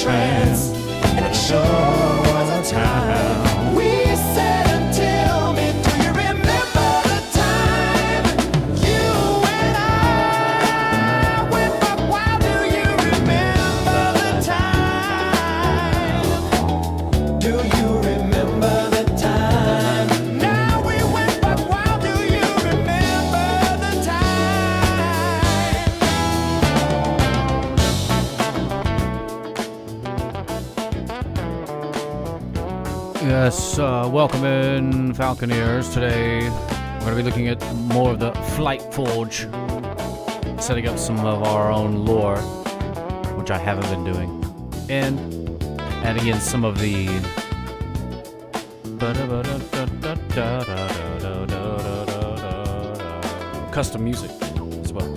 trance. It sure was a time. We said until me, do you remember the time? You and I went buck wild. Do you remember the time? Do you remember the time? Now we went buck wild. Do you remember the time? Yes, welcome in, Falconeers. Today, we're going to be looking at more of the Flight Forge, setting up some of our own lore, which I haven't been doing, and adding in some of the custom music as well.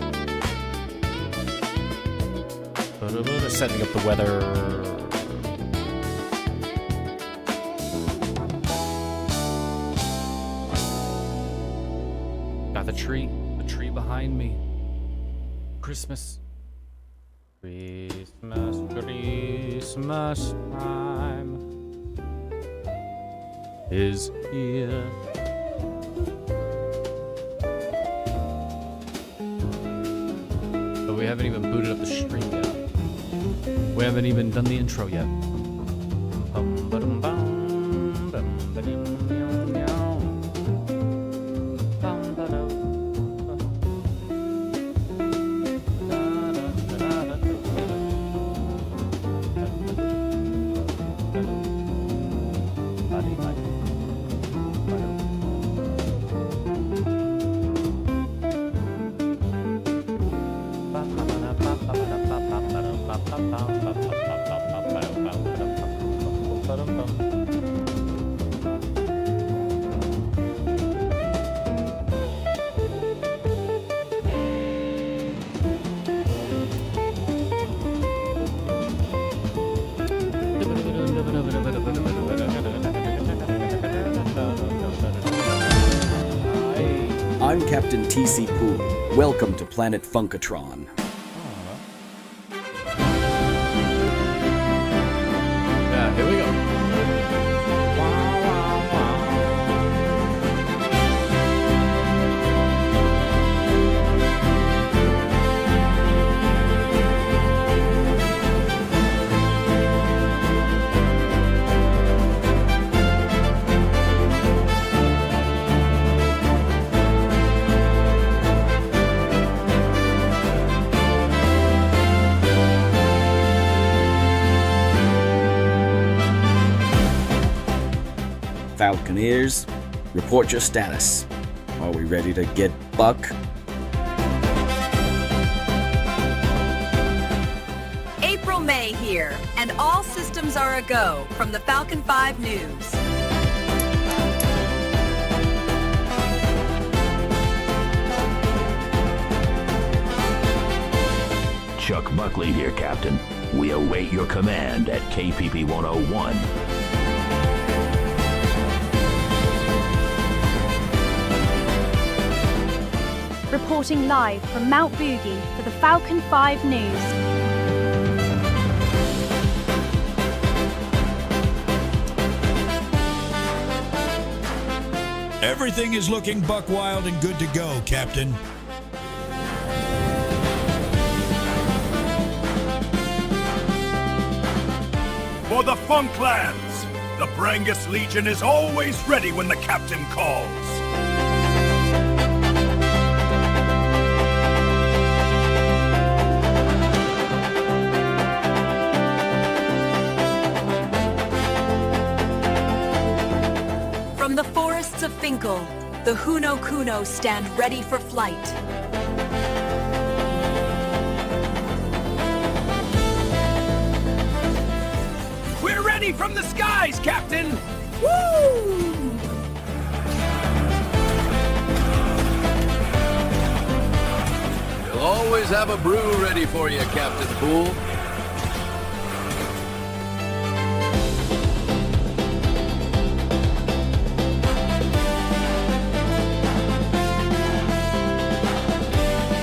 Setting up the weather. Got the tree behind me. Christmas time is here. But we haven't even booted up the stream yet. We haven't even done the intro yet. I'm Captain TC Poole. Welcome to Planet Funkatron. Yeah, here we go. Falconeers, report your status. Are we ready to get buck? April May here, and all systems are a-go from the Falcon 5 News. Chuck Buckley here, Captain. We await your command at KPP 101. Reporting live from Mount Boogie for the Falcon 5 News. Everything is looking buck wild and good to go, Captain. For the Funklands, the Brangus Legion is always ready when the captain calls. From the forests of Finkel, the Huno Kuno stand ready for flight. We're ready from the skies, Captain! Woo! We'll always have a brew ready for you, Captain Poole.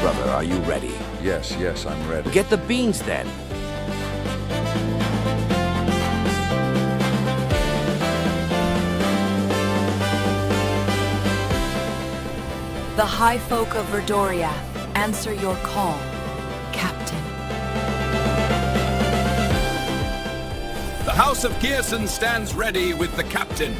Brother, are you ready? Yes, I'm ready. Get the beans then. The High Folk of Verdoria answer your call, Captain. The House of Gearson stands ready with the captain.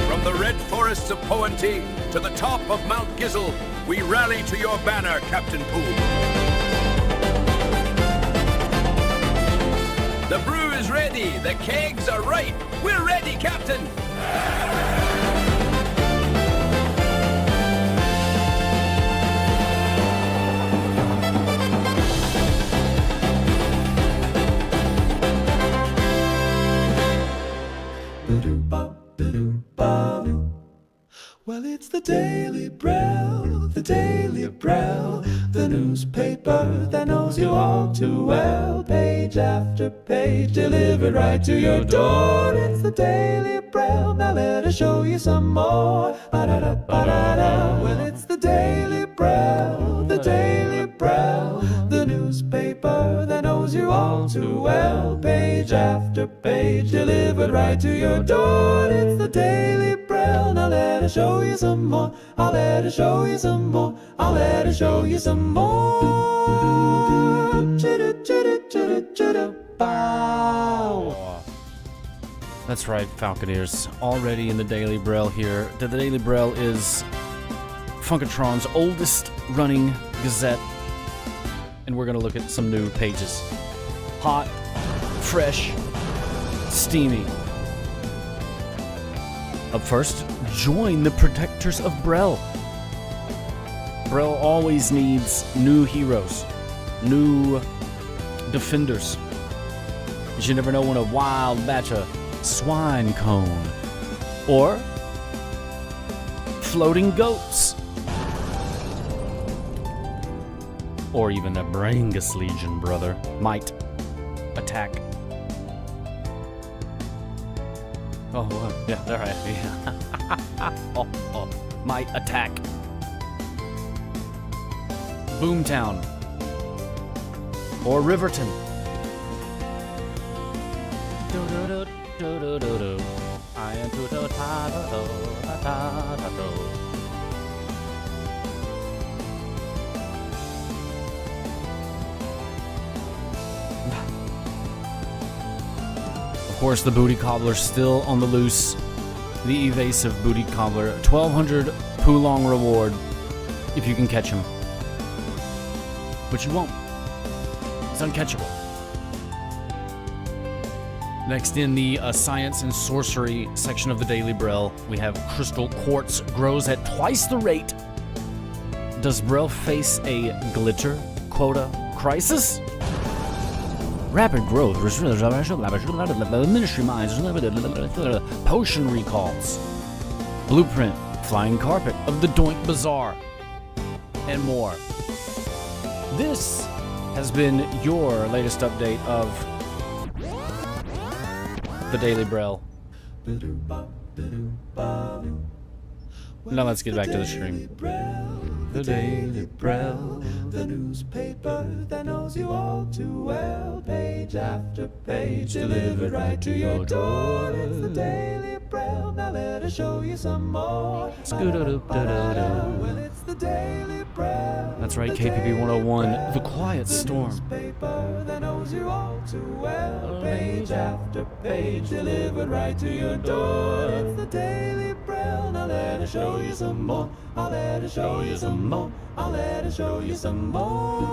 From the red forests of Poenty to the top of Mount Gizzle, we rally to your banner, Captain Poole. The brew is ready, the kegs are ripe. We're ready, Captain. Well, it's the Daily Braille, the newspaper that knows you all too well. Page after page, delivered right to your door. It's the Daily Braille, now let us show you some more. Ba-da-da-ba-da-da. Well, it's the Daily Braille, the newspaper that knows you all too well. Page after page, delivered right to your door. It's the Daily Braille, now let us show you some more. I'll let us show you some more. I'll let us show you some more. Bow. That's right, Falconeers. Already in the Daily Braille here. The Daily Braille is Funkatron's oldest running gazette. And we're going to look at some new pages. Hot, fresh, steamy. Up first, join the Protectors of Brel. Brel always needs new heroes, new defenders. You never know when a wild batch of swine cone or floating goats or even a Brangus Legion, brother, might attack. Oh, yeah, all right. Yeah. Might attack Boomtown or Riverton. I am Of course, the Booty Cobbler's still on the loose. The evasive Booty Cobbler. 1,200 Poolong reward if you can catch him. But you won't. It's uncatchable. Next in the Science and Sorcery section of the Daily Braille, we have Crystal Quartz grows at twice the rate. Does Braille face a glitter quota crisis? Rapid growth, ministry mines, potion recalls, blueprint, flying carpet of the Doink Bazaar, and more. This has been your latest update of the Daily Braille. Now let's get back to the stream. The Daily Braille, the newspaper that knows you all too well. Page after page, delivered right to your door. It's the Daily Braille, now let us show you some more. Well, it's the Daily Braille. That's right, KPP 101, The Quiet Storm. Newspaper that knows you all too well. Page after page, delivered right to your door. It's the Daily Braille, now let us show you some more. I'll let us show you some more. I'll let us show you some more.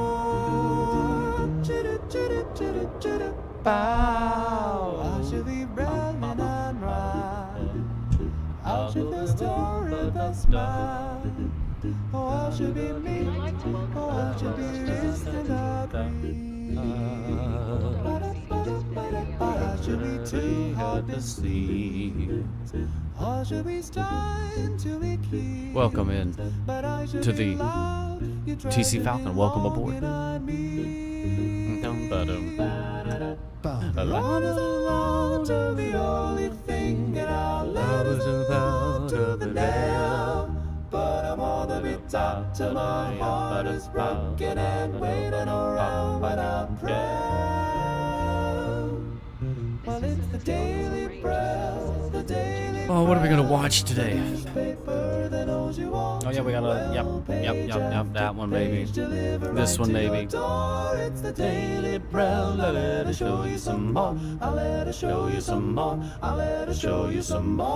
Bow. I should be brown and unripe. I should be story of the smile. Oh, I should be me. Oh, I should be listening up. But I should be too hard to see. I should be starting to be keen. Welcome in to the TC Falcon. Welcome aboard. Love is around to the only thing, and our love is around to the nail. But I'm on the big top till my heart is broken and waiting around without prayer. Well, it's Oh, what are we gonna watch today? Oh yeah, we gotta. Yep. That one maybe. This one maybe. Daily bread, let it show you some more. I'll let it show you some more. I'll let it show you some more.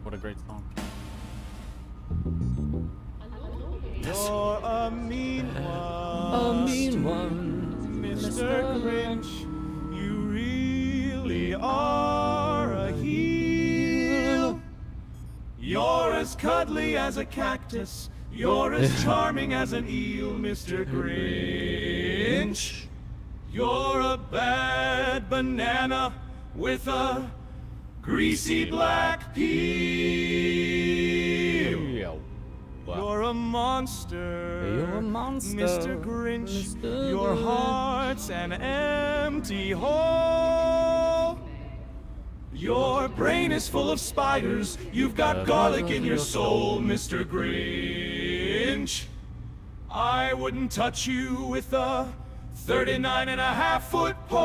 What a great song. You're a mean one. A mean one, Mr. Grinch. You really are a heel. You're as cuddly as a cactus. You're as charming as an eel, Mr. Grinch. You're a bad banana with a greasy black peel. You're a monster. You're a monster, Mr. Grinch. Mr. Your Grinch. heart's an empty hole. Your brain is full of spiders. You've got garlic in your soul, Mr. Grinch. I wouldn't touch you with a 39.5-foot pole.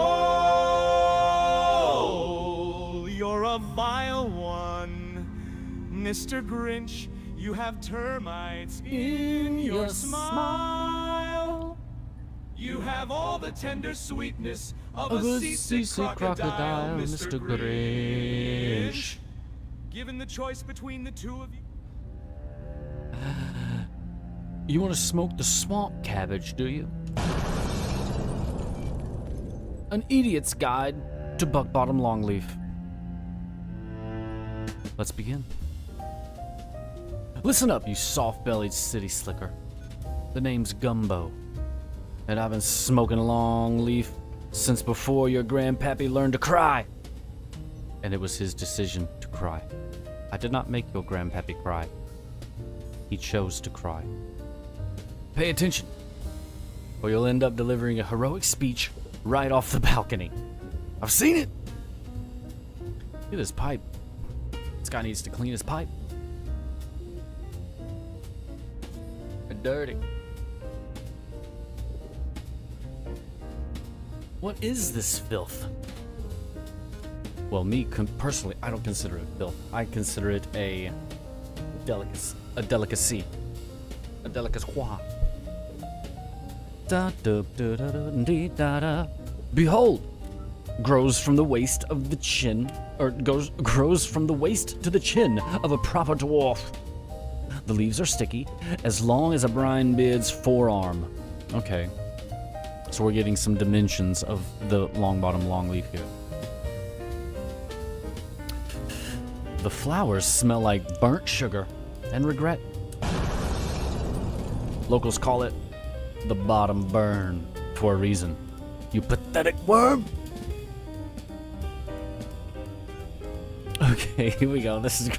You're a vile one, Mr. Grinch. You have termites in your smile. You have all the tender sweetness of a seasick crocodile, Mr. Grinch. Given the choice between the two of you. You want to smoke the swamp cabbage, do you? An idiot's guide to buck-bottom longleaf. Let's begin. Listen up, you soft-bellied city slicker. The name's Gumbo, and I've been smoking longleaf since before your grandpappy learned to cry. And it was his decision to cry. I did not make your grandpappy cry. He chose to cry. Pay attention, or you'll end up delivering a heroic speech right off the balcony. I've seen it! Look at this pipe. This guy needs to clean his pipe. Dirty. What is this filth? Well, me personally, I don't consider it filth. I consider it a delicacy. A delicacy. A delicacy. Da, da, da, da, da, dee, da, da. Behold, grows from the waist of the chin, or grows from the waist to the chin of a proper dwarf. The leaves are sticky, as long as a brine beard's forearm. Okay. So we're getting some dimensions of the long bottom longleaf here. The flowers smell like burnt sugar and regret. Locals call it the bottom burn for a reason. You pathetic worm! Okay, here we go. This is...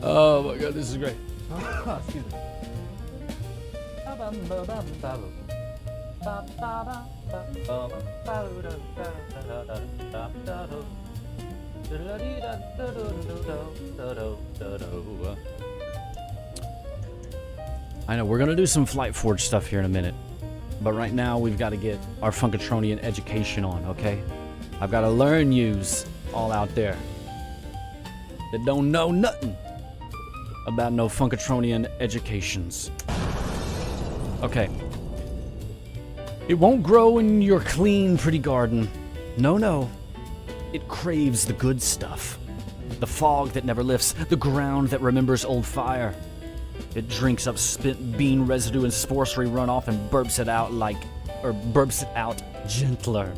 Oh my god, this is great. Excuse me. I know, we're gonna do some Flight Forge stuff here in a minute. But right now, we've got to get our Funkatronian education on, okay? I've got to learn yous all out there that don't know nothing about no Funkatronian educations. Okay. It won't grow in your clean, pretty garden. No, no. It craves the good stuff. The fog that never lifts, the ground that remembers old fire. It drinks up spent bean residue and sporery runoff and burps it out gentler.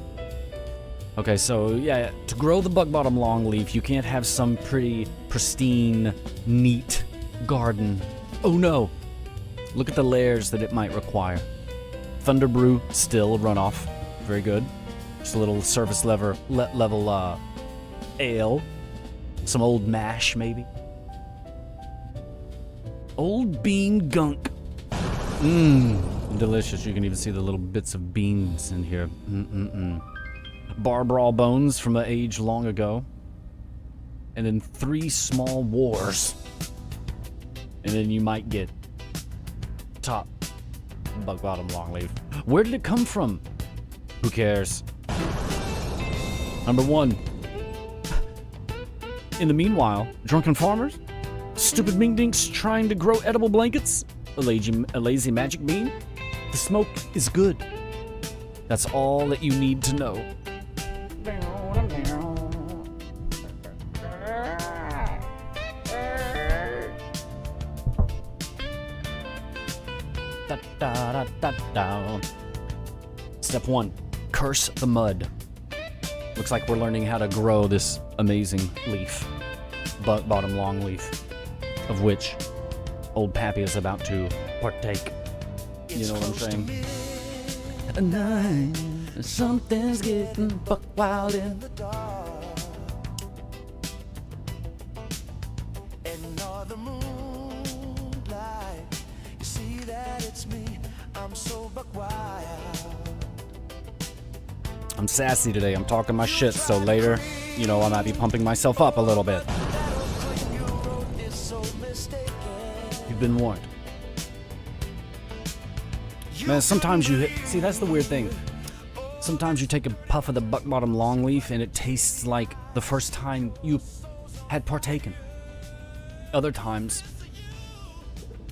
Okay, so yeah, to grow the buck-bottom longleaf, you can't have some pretty, pristine, neat garden. Oh no! Look at the layers that it might require. Thunderbrew, still runoff. Very good. Just a little surface level ale. Some old mash, maybe. Old bean gunk. Mmm, delicious. You can even see the little bits of beans in here. bar brawl bones from an age long ago, and then 3 small wars, and then you might get top bug bottom longleaf. Where did it come from? Who cares? Number 1. In the meanwhile, drunken farmers, stupid mingdinks trying to grow edible blankets, a lazy magic bean. The smoke is good. That's all that you need to know. Step 1, curse the mud. Looks like we're learning how to grow this amazing leaf, bottom longleaf, of which old Pappy is about to partake. You know what I'm saying? At night, something's getting buck wild in the dark. And all the moonlight, you see that it's me. I'm so buck wild. I'm sassy today. I'm talking my shit, so later, you know, I might be pumping myself up a little bit. You've been warned. Man, sometimes you hit... See, that's the weird thing. Sometimes you take a puff of the buck bottom longleaf and it tastes like the first time you had partaken. Other times,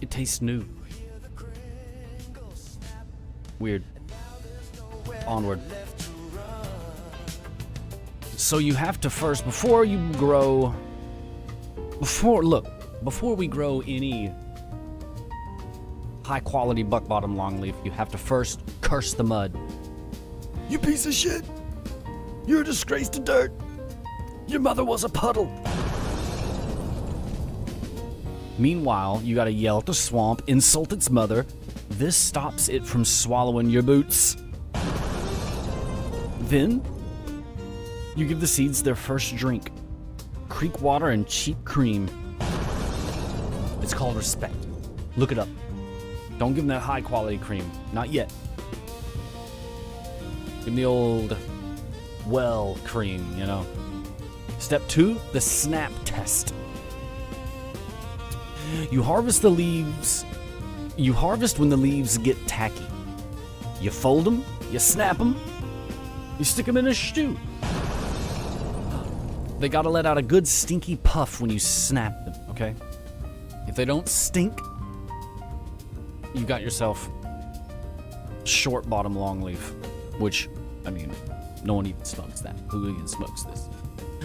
it tastes new. Weird. Onward. So you have to first, before we grow any high quality buck bottom longleaf, you have to first curse the mud. You piece of shit! You're a disgrace to dirt! Your mother was a puddle! Meanwhile, you gotta yell at the swamp, insult its mother. This stops it from swallowing your boots. Then, you give the seeds their first drink. Creek water and cheap cream. It's called respect. Look it up. Don't give them that high quality cream. Not yet. Give them the old well cream, you know. Step 2, the snap test. You harvest the leaves. You harvest when the leaves get tacky. You fold them, you snap them, you stick them in a stew. They gotta let out a good stinky puff when you snap them, okay? If they don't stink, you got yourself short bottom longleaf, which, I mean, no one even smokes that. Who even smokes this?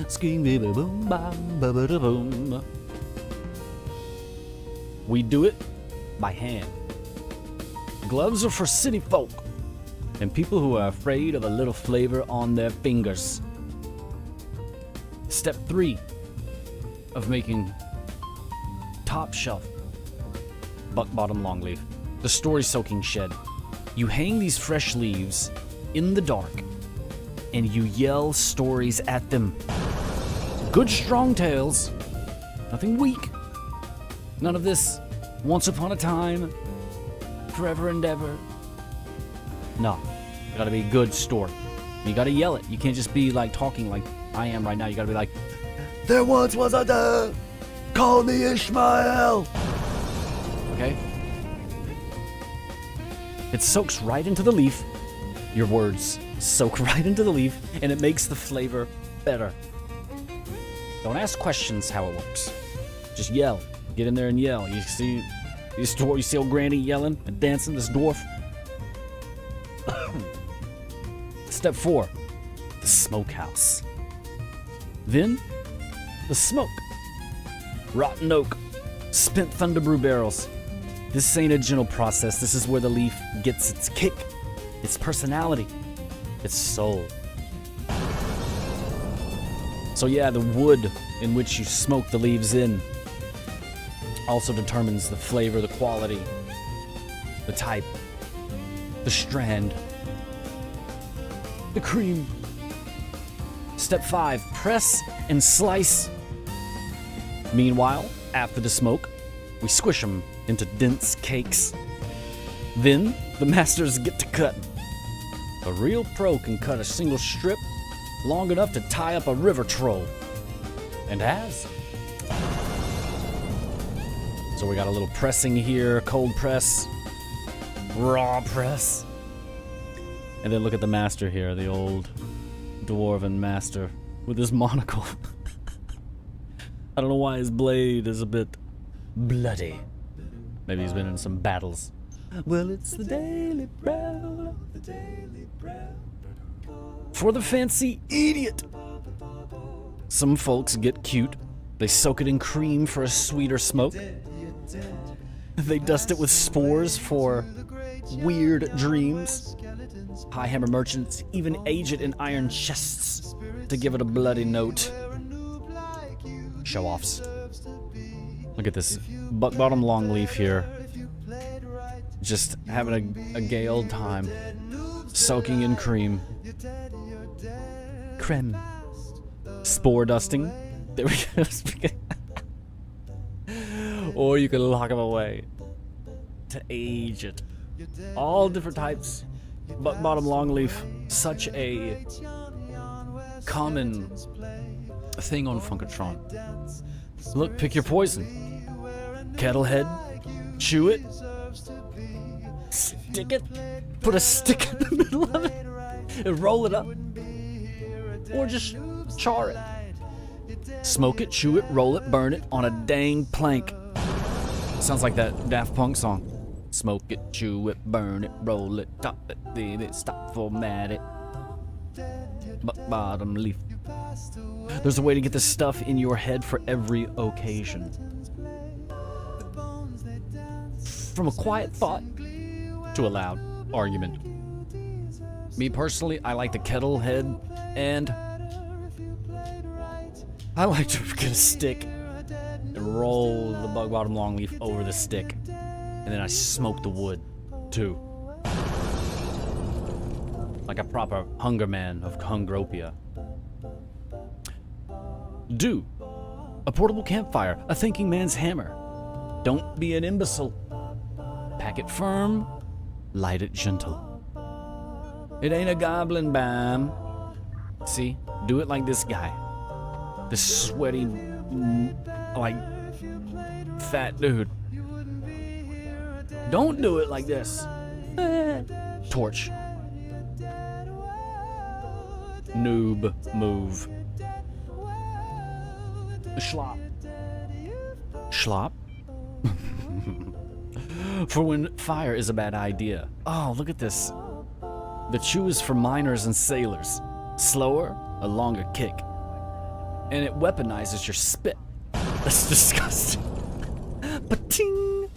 Sking baby boom bam ba ba da boom. We do it by hand. Gloves are for city folk and people who are afraid of a little flavor on their fingers. Step 3 of making top shelf buck bottom longleaf, the story soaking shed. You hang these fresh leaves in the dark and you yell stories at them. Good strong tales, nothing weak. None of this once upon a time, forever and ever. No, it gotta be a good story. You gotta yell it. You can't just be like talking like I am right now. You gotta be like, there once was a dove, call me Ishmael. Okay? It soaks right into the leaf. Your words soak right into the leaf, and it makes the flavor better. Don't ask questions how it works. Just yell. Get in there and yell. You see old Granny yelling and dancing, this dwarf. Step 4, the smokehouse. Then, the smoke. Rotten oak, spent thunder brew barrels. This ain't a gentle process. This is where the leaf gets its kick, its personality, its soul. So yeah, the wood in which you smoke the leaves in also determines the flavor, the quality, the type, the strand, the cream. Step 5, press and slice. Meanwhile, after the smoke, we squish them into dense cakes. Then, the masters get to cut. A real pro can cut a single strip long enough to tie up a river troll. And has. So we got a little pressing here, cold press, raw press. And then look at the master here, the old dwarven master with his monocle. I don't know why his blade is a bit bloody. Maybe he's been in some battles. Well, it's the daily bread. For the fancy idiot. Some folks get cute. They soak it in cream for a sweeter smoke. They dust it with spores for weird dreams. High hammer merchants even age it in iron chests to give it a bloody note. Show-offs. Look at this buck-bottom longleaf here. Just having a gay old time. Soaking in cream. Creme. Spore dusting. There we go. Or you can lock them away to age it. All different types. Buck-bottom longleaf. Such a common thing on Funkatron. Look, pick your poison. Kettlehead. Chew it. Stick it. Put a stick in the middle of it. And roll it up. Or just char it. Smoke it, chew it, roll it, burn it on a dang plank. Sounds like that Daft Punk song. Smoke it, chew it, burn it, roll it, top it, leave it, stop, format it. Bottom leaf. There's a way to get this stuff in your head for every occasion. From a quiet thought to a loud argument. Me personally, I like the kettle head, and I like to get a stick and roll the bug-bottom longleaf over the stick. And then I smoke the wood, too. Like a proper hunger man of Hungropia. Do. A portable campfire, a thinking man's hammer. Don't be an imbecile. Pack it firm, light it gentle. It ain't a goblin bomb. See? Do it like this guy. This sweaty, like, fat dude. Don't do it like this. Torch. Noob move. Schlop. Schlop? For when fire is a bad idea. Oh, look at this. The chew is for miners and sailors. Slower, a longer kick. And it weaponizes your spit. That's disgusting. Ba-ting!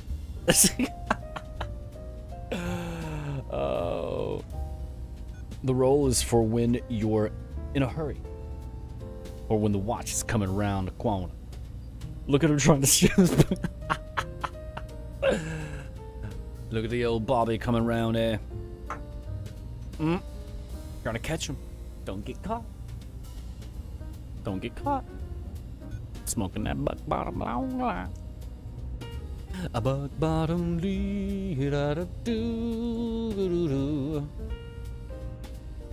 Oh. The roll is for when you're in a hurry. Or when the watch is coming around the corner. Look at him trying to shoot his Look at the old Bobby coming around there. Trying to catch him. Don't get caught. Don't get caught. Smoking that buck bottom long line. A buck bottom dee da da doo.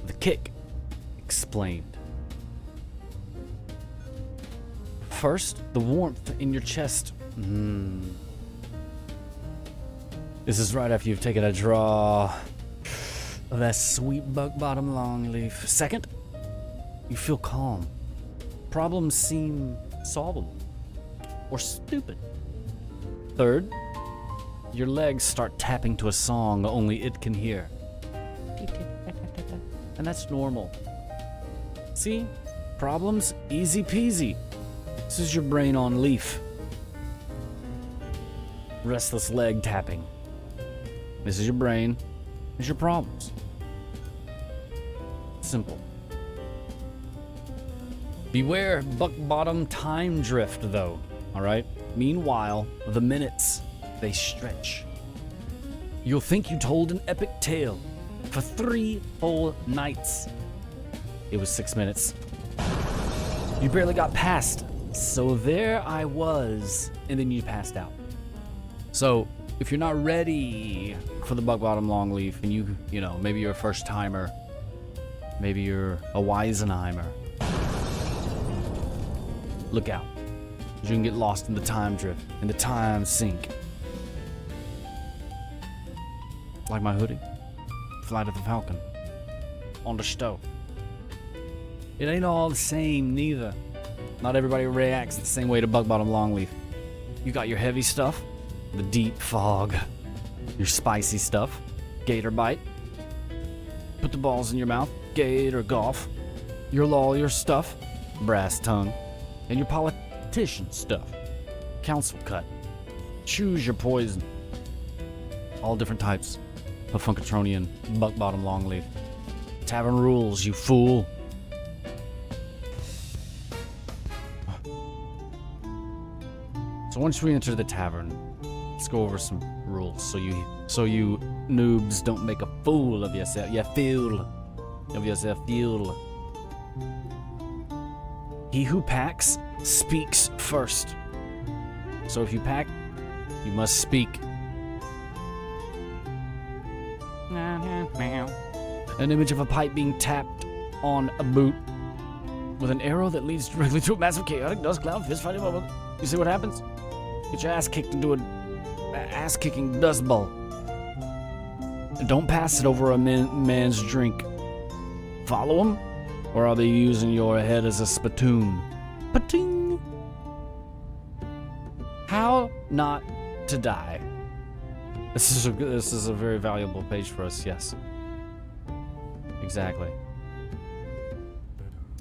The kick explained. First, the warmth in your chest. This is right after you've taken a draw of that sweet buck bottom longleaf. Second, you feel calm. Problems seem solvable or stupid. Third, your legs start tapping to a song only it can hear. And that's normal. See? Problems easy peasy. This is your brain on leaf. Restless leg tapping. This is your brain. This is your problems. Simple. Beware buck-bottom time drift, though, alright? Meanwhile, the minutes, they stretch. You'll think you told an epic tale for 3 whole nights. It was 6 minutes. You barely got past, so there I was, and then you passed out. So, if you're not ready for the buck-bottom longleaf, and you know, maybe you're a first-timer, Maybe you're a Weisenheimer. Look out. You can get lost in the time drift, in the time sink. Like my hoodie. Flight of the Falcon. On the stove. It ain't all the same, neither. Not everybody reacts the same way to Buck Bottom Longleaf. You got your heavy stuff, the deep fog. Your spicy stuff, gator bite. Put the balls in your mouth, gator golf. Your lawyer stuff, brass tongue. And your politician stuff, council cut. Choose your poison. All different types of Funkatronian Buck Bottom Longleaf. Tavern rules, you fool. So once we enter the tavern, let's go over some rules so you noobs don't make a fool of yourself. You fool of yourself, fool. He who packs speaks first. So if you pack, you must speak. An image of a pipe being tapped on a boot with an arrow that leads directly to a massive chaotic dust cloud fist fighting bubble. You see what happens? Get your ass kicked into an ass-kicking dust bowl. And don't pass it over a man's drink. Follow him, or are they using your head as a spittoon? Pating. How not to die. This is a very valuable page for us. Yes. Exactly.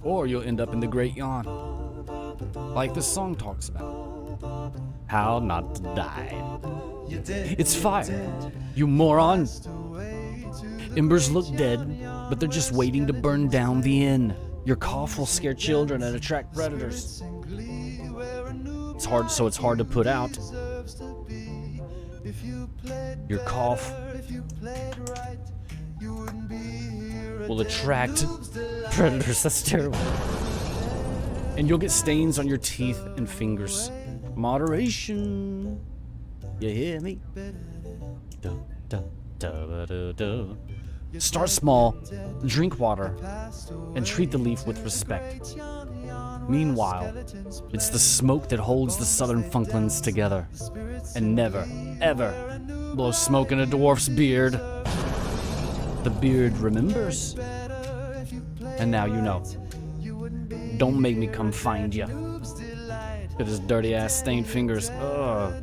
Or you'll end up in the Great Yawn, like this song talks about. How not to die. It's fire, you moron. Embers look dead, but they're just waiting to burn down the inn. Your cough will scare children and attract predators. It's hard to put out. Your cough will attract predators. That's terrible. And you'll get stains on your teeth and fingers. Moderation. You hear me? Start small, drink water, and treat the leaf with respect. Meanwhile, it's the smoke that holds the southern Funklands together. And never, ever blow smoke in a dwarf's beard. The beard remembers. And now you know. Don't make me come find you. Look at his dirty ass stained fingers. Ugh.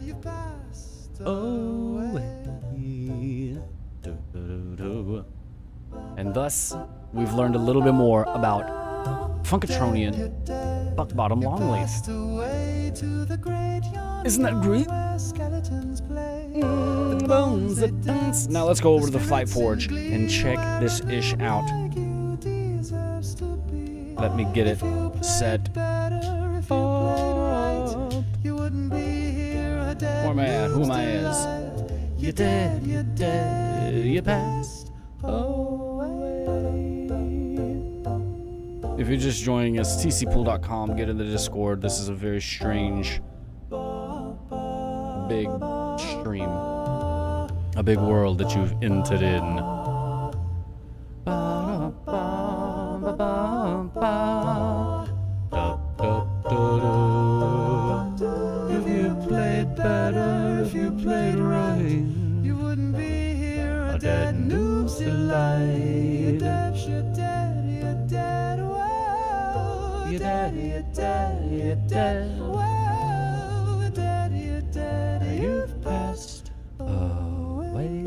Oh. And thus, we've learned a little bit more about Funkatronian Buck Bottom Longleaf. Isn't that great? The bones that dance. Now let's go over to the Flight Forge and check this ish out. Let me get it set up. Where am I at? Who am I as? You're dead, you passed away. If you're just joining us, tcpool.com, get in the Discord. This is a very strange, big stream. A big world that you've entered in. If you played better, if you played right, you wouldn't be here. A dead noob's delight. You're dead, you're dead, whoa. You're dead, you're dead, you're dead, whoa. You're dead, you're dead, you've passed away.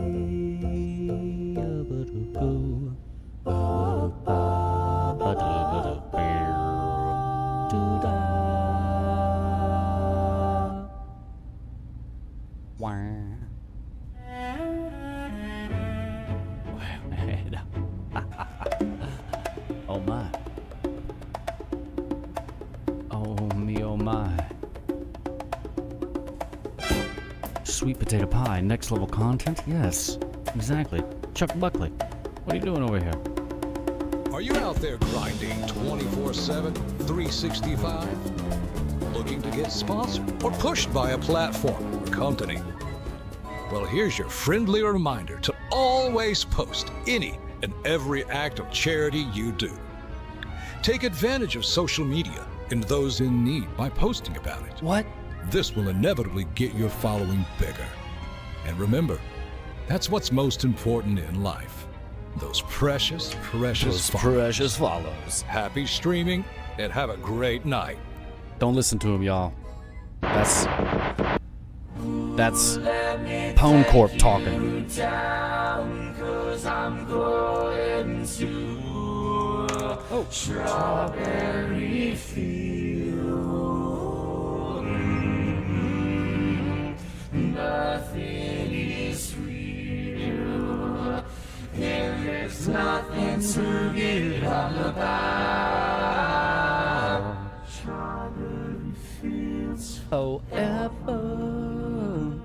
Oh my. Oh me, oh my. Sweet potato pie, next level content? Yes, exactly. Chuck Buckley, what are you doing over here? Are you out there grinding 24/7, 365? Looking to get sponsored or pushed by a platform or company? Well, here's your friendly reminder to always post any in every act of charity you do. Take advantage of social media and those in need by posting about it. What? This will inevitably get your following bigger. And remember, that's what's most important in life. Those precious Those precious follows. Happy streaming and have a great night. Don't listen to him, y'all. That's Pwn Corp talking. Oh, strawberry field. Nothing is sweeter, and there's nothing to get all about. Strawberry fields forever.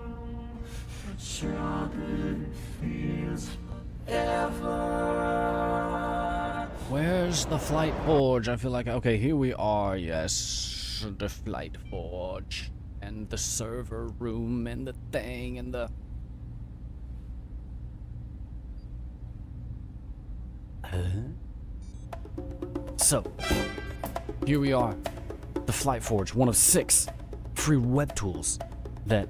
Strawberry fields ever. Where's the flight forge? I feel like, okay, here we are. Yes, the flight forge and the server room and the thing and the So here we are, the flight forge, one of 6 free web tools that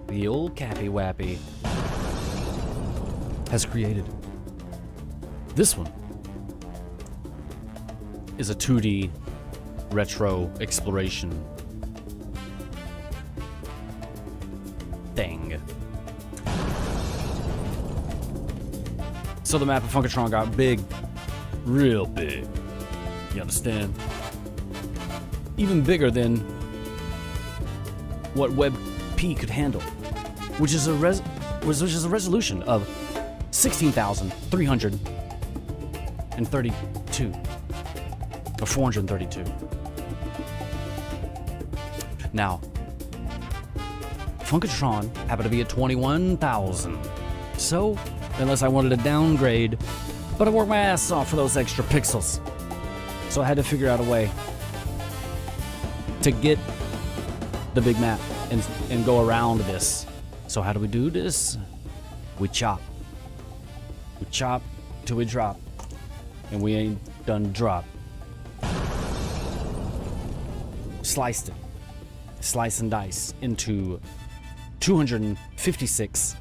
the old Cappy Wappy has created. This one is a 2D retro exploration thing. So the map of Funkatron got big, real big. You understand? Even bigger than what WebP could handle, which is a resolution of 16,332 or 432. Now, Funkatron happened to be at 21,000. So, unless I wanted to downgrade, but I worked my ass off for those extra pixels. So I had to figure out a way to get the big map and go around this. So how do we do this? We chop. We chop till we drop. And we ain't done drop. Sliced it. Slice and dice into 256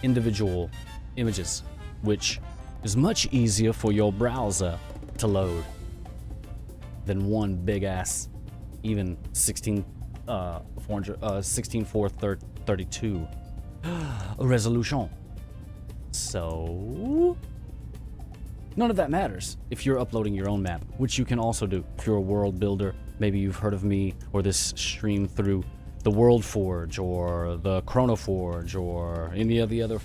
individual images, which is much easier for your browser to load than one big ass, even 16,432 resolution. So none of that matters if you're uploading your own map, which you can also do if you're a world builder. Maybe you've heard of me or this stream through the World Forge or the Chrono Forge or any of the other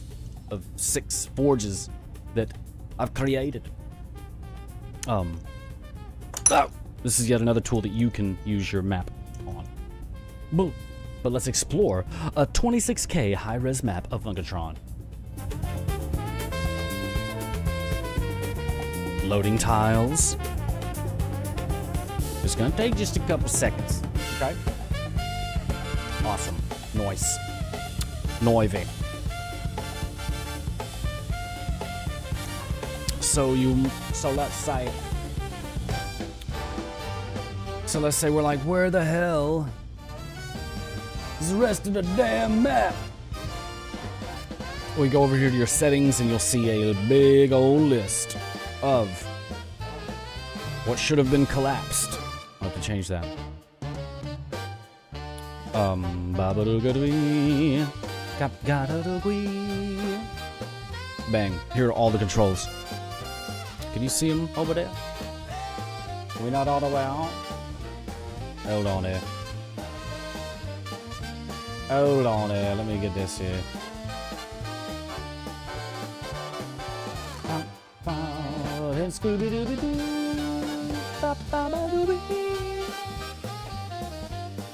of 6 forges that I've created. This is yet another tool that you can use your map on. Boom. But let's explore a 26K high-res map of Funkatron. Loading tiles. It's gonna take just a couple seconds, okay? Awesome. Nice. Noivy. So let's say we're like, where the hell is the rest of the damn map? We go over here to your settings and you'll see a big old list of what should have been collapsed. I'll have to change that. Bang. Here are all the controls. Can you see them over there? We're not all the way out. Hold on there. Hold on there. Let me get this here.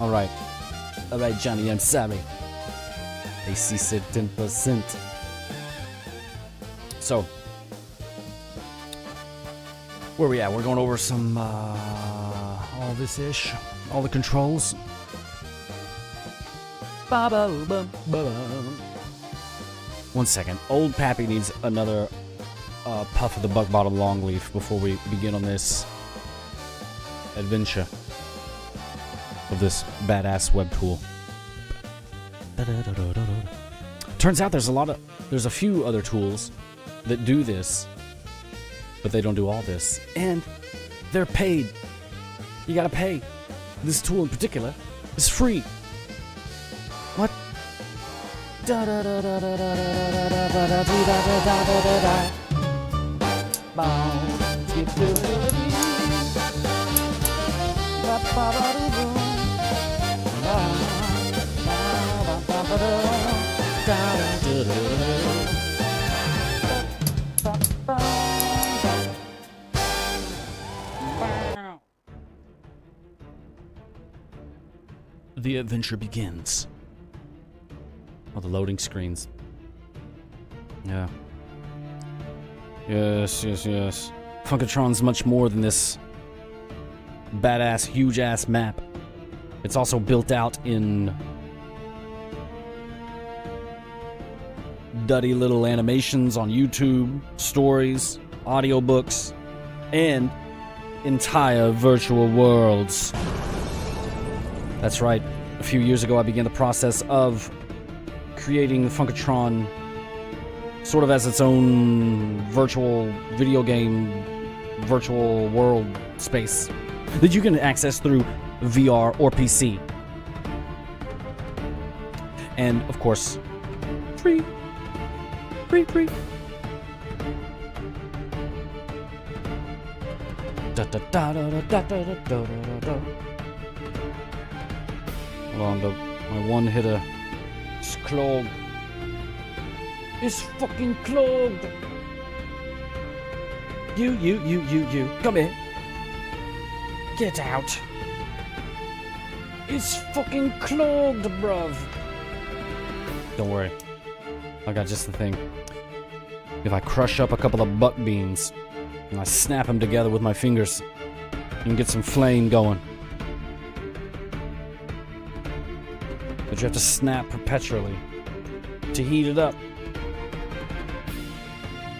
Alright. Alright, Johnny, I'm sorry. AC said 10%. So, where we at? We're going over some, all this ish. All the controls. One second. Old Pappy needs another puff of the buck bottom longleaf before we begin on this adventure of this badass web tool. Turns out there's a few other tools that do this, but they don't do all this, and they're paid. You gotta pay. This tool in particular is free. What? The adventure begins. Oh, the loading screens. Yeah. Yes. Funkatron's much more than this badass, huge-ass map. It's also built out in duddy little animations on YouTube, stories, audiobooks, and entire virtual worlds. That's right. A few years ago, I began the process of creating Funkatron sort of as its own virtual video game, virtual world space that you can access through VR or PC. And, of course, free. Hold on, my one hitter is clogged. It's fucking clogged. You. Come here. Get out. It's fucking clogged, bruv. Don't worry. I got just the thing. If I crush up a couple of buck beans and I snap them together with my fingers, you can get some flame going. But you have to snap perpetually to heat it up.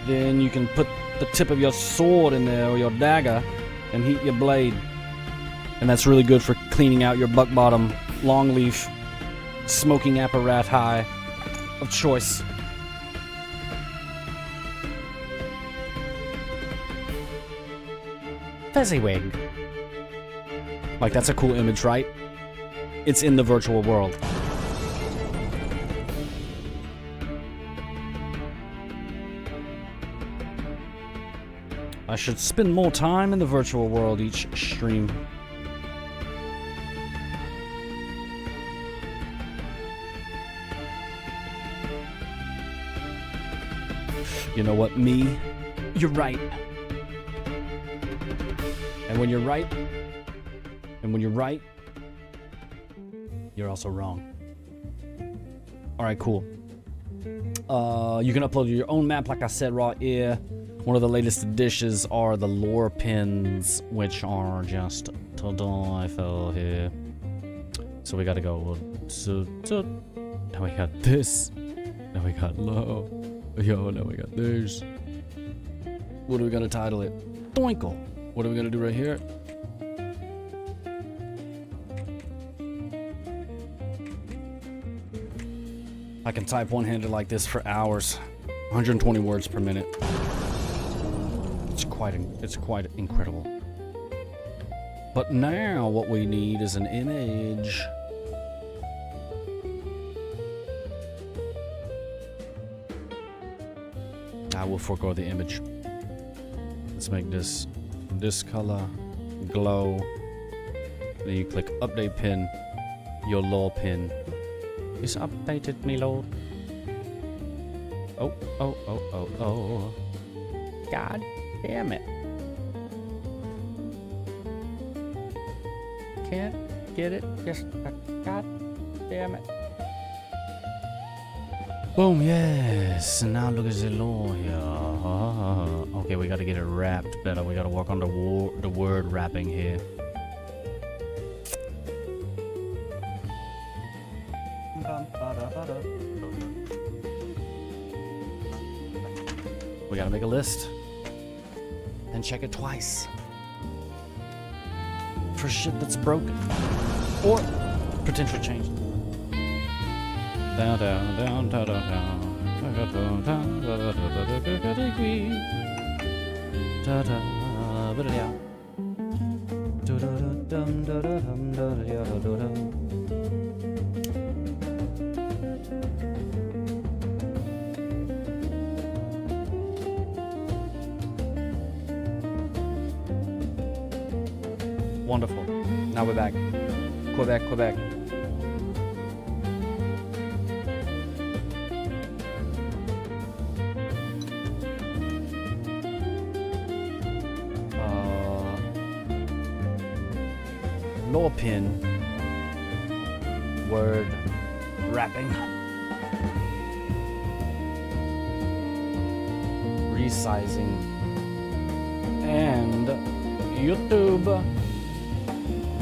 Then you can put the tip of your sword in there or your dagger and heat your blade. And that's really good for cleaning out your buck bottom longleaf smoking apparatus of choice. Fezziwig. Like, that's a cool image, right? It's in the virtual world. I should spend more time in the virtual world each stream. You know what, me? You're right. And when you're right, you're also wrong. Alright, cool. You can upload your own map, like I said right here. One of the latest additions are the lore pins, which are just to die for here. So we gotta go. So now we got this. Now we got low. Yo, now we got this. What are we gonna title it? Twinkle. What are we gonna do right here? I can type one-handed like this for hours. 120 words per minute. It's quite incredible. But now what we need is an image. I will forego the image. Let's make this color glow. Then you click update pin. Your lore pin is updated, me lord. Oh. God damn it. Can't get it. Just God damn it. Boom, yes. And now look at the lore here. Okay, we gotta get it wrapped better. We gotta work on the word wrapping here. We gotta make a list. and check it twice for shit that's broken or potential change. Down, down, down, down, down, down. Wonderful. Now we're back. Quebec, Quebec. Lower pin. Word wrapping. Resizing. And YouTube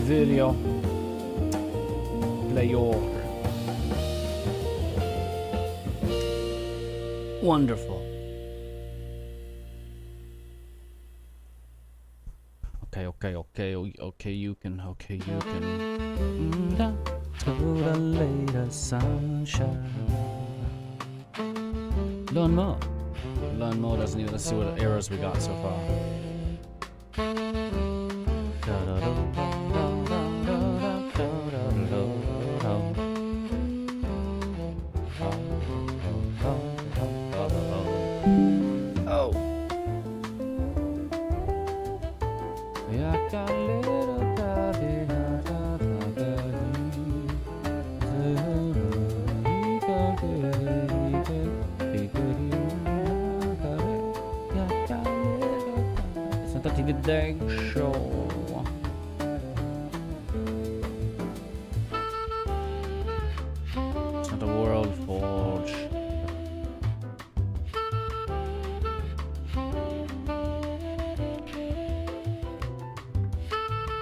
video player. Wonderful. Okay, you can. To the later sunshine. Learn more. Learn more doesn't even. Let's see what errors we got so far. Day show. It's not a world forge.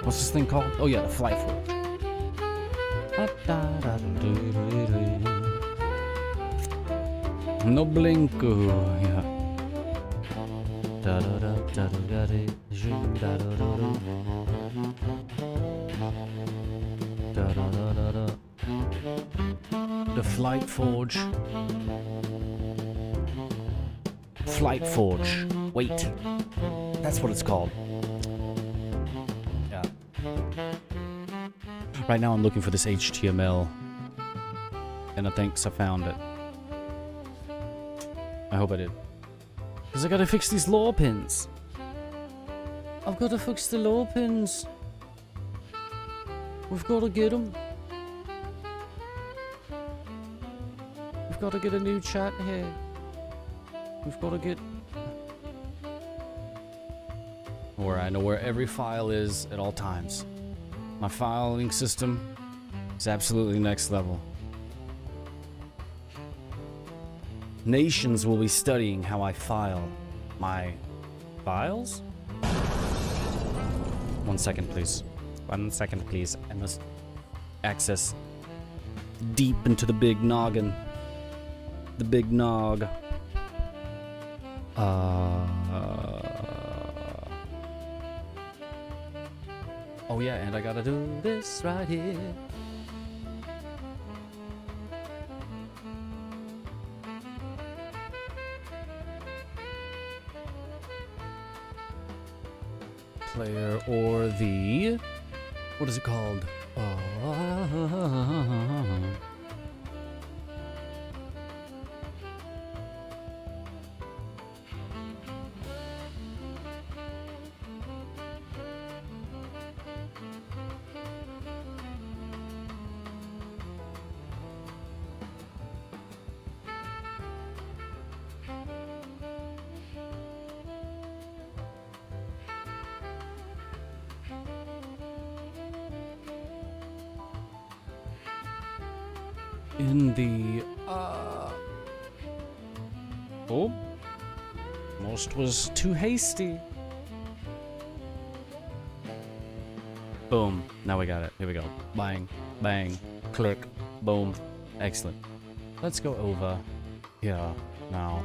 What's this thing called? Oh yeah, the flight forge. No blinko, yeah. The Flight Forge. Flight Forge. Wait. That's what it's called. Yeah. Right now I'm looking for this HTML. And I think I found it. I hope I did. Because I gotta fix these law pins. I've gotta fix the law pins. We've gotta get them. We've gotta get a new chat here. We've gotta get... Where I know where every file is at all times. My filing system is absolutely next level. Nations will be studying how I file my files. 1 second, please. 1 second, please. I must access deep into the big noggin. The big nog. Oh yeah, and I gotta do this right here. Player or the... What is it called? In the, oh, most was too hasty. Boom, now we got it. Here we go. Bang, bang, click, boom. Excellent. Let's go over here now.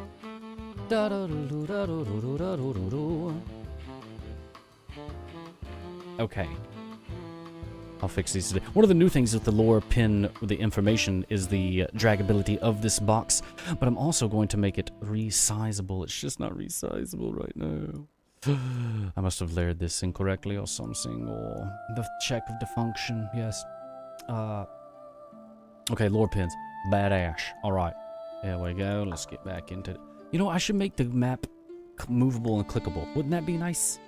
Okay. I'll fix these today. One of the new things with the lore pin, with the information, is the dragability of this box. But I'm also going to make it resizable. It's just not resizable right now. I must have layered this incorrectly or something, or the check of the function, yes. Okay, lore pins. Badass. Alright. There we go. Let's get back into it. You know, I should make the map movable and clickable. Wouldn't that be nice?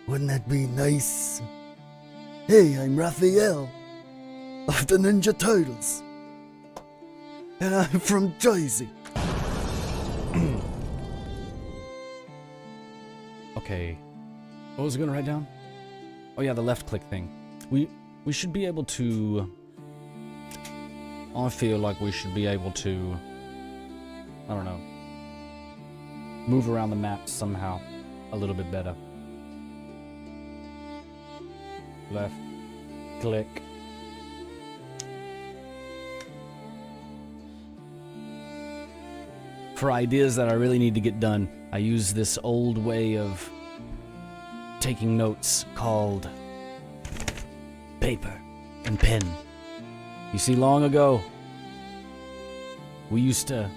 Wouldn't that be nice? Hey, I'm Raphael of the Ninja Turtles. And I'm from Jersey. Okay. What was I gonna write down? Oh yeah, the left click thing. We should be able to... I feel like we should be able to... I don't know. Move around the map somehow a little bit better. Left click. For ideas that I really need to get done, I use this old way of taking notes called paper and pen. You see, long ago, we used to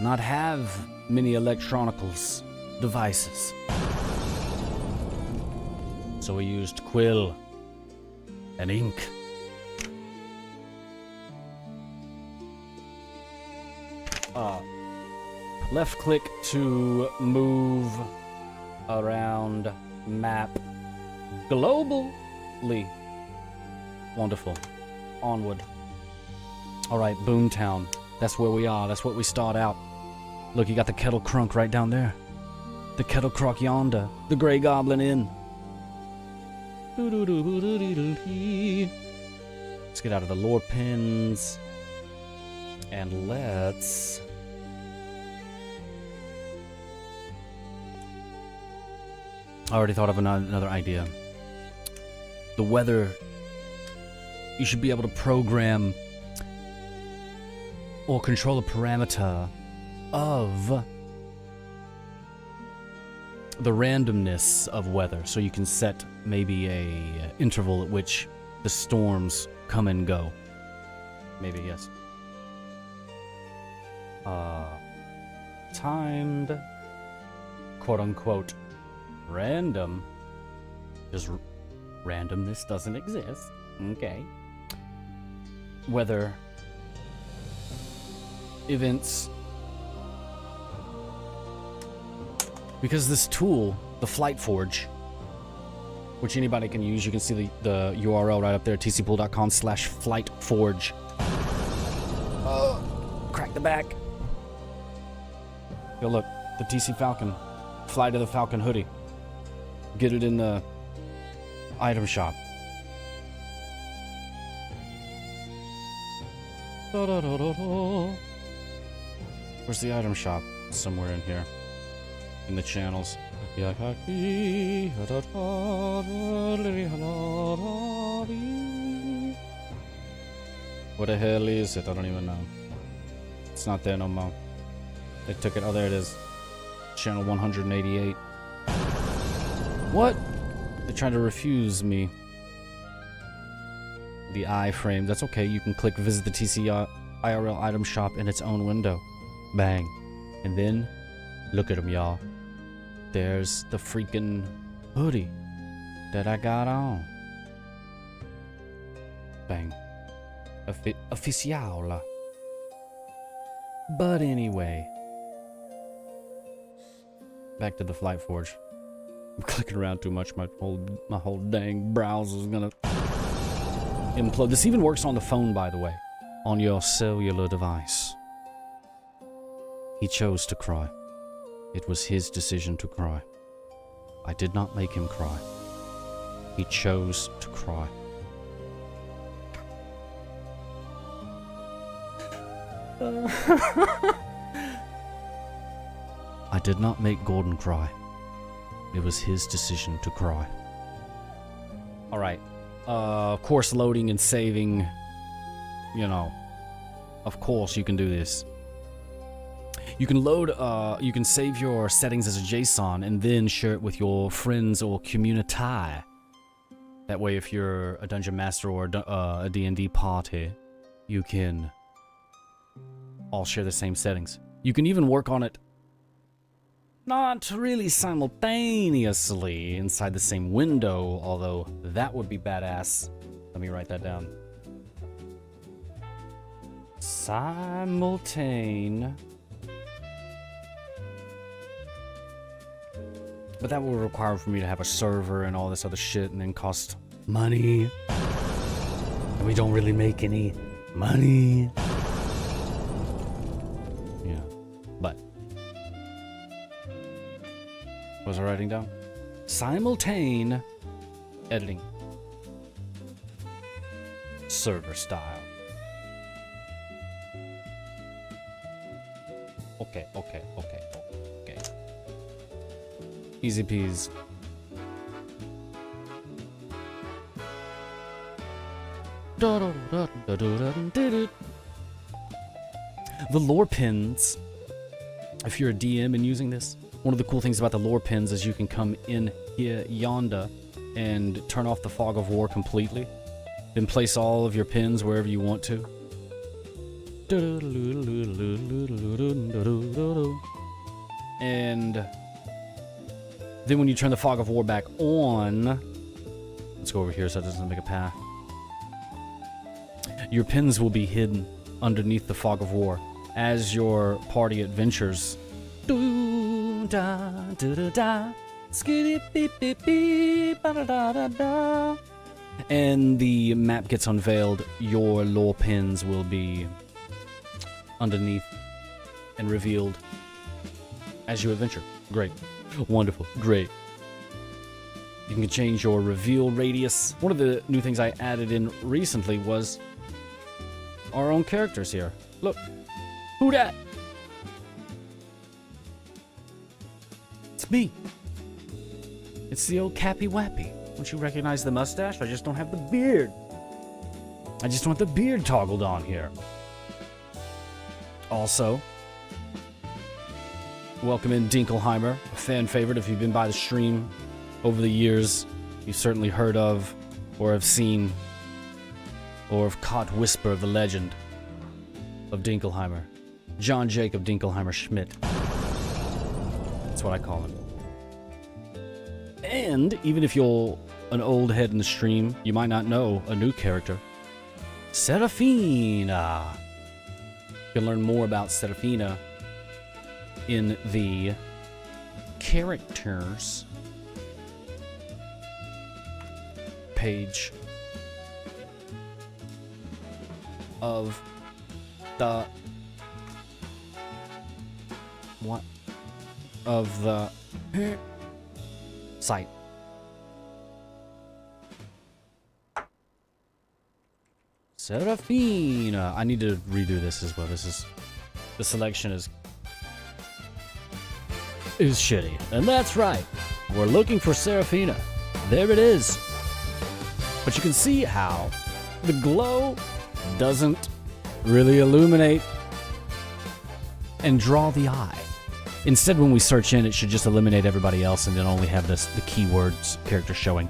not have many electronicals devices. So we used quill and ink. Left click to move around map globally. Wonderful. Onward. Alright, Boomtown. That's where we are. That's what we start out. Look, you got the Kettle Crunk right down there. The Kettle Crock yonder. The Grey Goblin Inn. Let's get out of the lore pins. And let's... I already thought of another idea. The weather... You should be able to program or control a parameter of the randomness of weather. So you can set maybe a interval at which the storms come and go. Maybe, yes. Timed, quote-unquote, random. Because randomness doesn't exist. Okay. Weather events. Because this tool, the Flight Forge, which anybody can use, you can see the URL right up there, tcpool.com/flightforge. Crack the back. Yo, look, the TC Falcon. Fly to the Falcon hoodie. Get it in the item shop. Where's the item shop? Somewhere in here. In the channels. What the hell is it? I don't even know. It's not there no more. They took it. Oh, there it is. Channel 188. What? They're trying to refuse me the iframe. That's okay. You can click visit the TC IRL item shop in its own window. Bang. And then, look at them, y'all. There's the freaking hoodie that I got on. Bang. Official. But anyway. Back to the Flight Forge. I'm clicking around too much. My whole dang browser's gonna implode. This even works on the phone, by the way. On your cellular device. He chose to cry. It was his decision to cry. I did not make him cry. He chose to cry. I did not make Gordon cry. It was his decision to cry. Alright. Course loading and saving. You know. Of course you can do this. You can load, you can save your settings as a JSON and then share it with your friends or community. That way, if you're a dungeon master or a D&D party, you can all share the same settings. You can even work on it not really simultaneously inside the same window, although that would be badass. Let me write that down. Simultane. But that will require for me to have a server and all this other shit and then cost money. And we don't really make any money. Yeah. But what was I writing down? Simultane editing. Server style. Okay. Easy peas. The lore pins. If you're a DM and using this, one of the cool things about the lore pins is you can come in here yonder and turn off the fog of war completely. Then place all of your pins wherever you want to. And then when you turn the fog of war back on, let's go over here so it doesn't make a path. Your pins will be hidden underneath the fog of war as your party adventures. And the map gets unveiled, your lore pins will be underneath and revealed as you adventure. Great. Wonderful. Great. You can change your reveal radius. One of the new things I added in recently was our own characters here. Look. Who dat? It's me. It's the old Cappy Wappy. Don't you recognize the mustache? I just don't have the beard. I just want the beard toggled on here. Also, welcome in Dinkelheimer, a fan favorite. If you've been by the stream over the years, you've certainly heard of, or have seen, or have caught whisper of the legend of Dinkelheimer. John Jacob Dinkelheimer Schmidt. That's what I call him. And even if you're an old head in the stream, you might not know a new character. Serafina. You can learn more about Serafina in the characters page of the site. Serafina. I need to redo this as well. The selection is shitty. And that's right. We're looking for Serafina. There it is. But you can see how the glow doesn't really illuminate and draw the eye. Instead, when we search in, it should just eliminate everybody else and then only have the keywords character showing.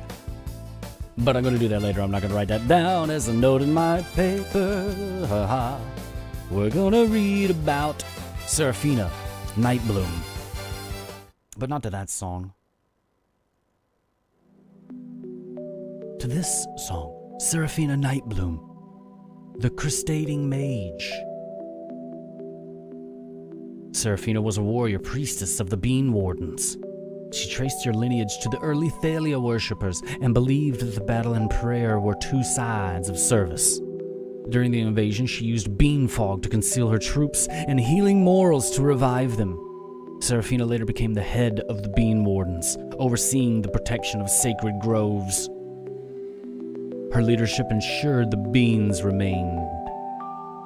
But I'm going to do that later. I'm not going to write that down as a note in my paper. We're going to read about Serafina Nightbloom. But not to that song. To this song, Serafina Nightbloom, the Crustating Mage. Serafina was a warrior priestess of the Bean Wardens. She traced her lineage to the early Thalia worshippers and believed that the battle and prayer were two sides of service. During the invasion, she used bean fog to conceal her troops and healing morals to revive them. Serafina later became the head of the Bean Wardens, overseeing the protection of sacred groves. Her leadership ensured the beans remained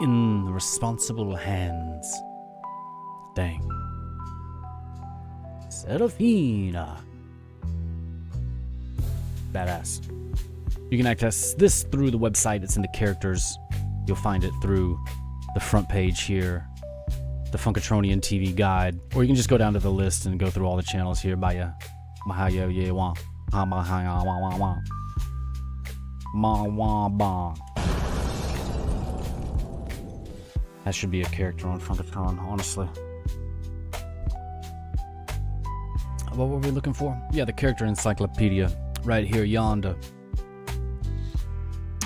in responsible hands. Dang. Serafina. Badass. You can access this through the website. It's in the characters. You'll find it through the front page here. the Funkatronian TV guide, or you can just go down to the list and go through all the channels here by ya. That should be a character on Funkatron, honestly. What were we looking for? Yeah, the character encyclopedia right here yonder.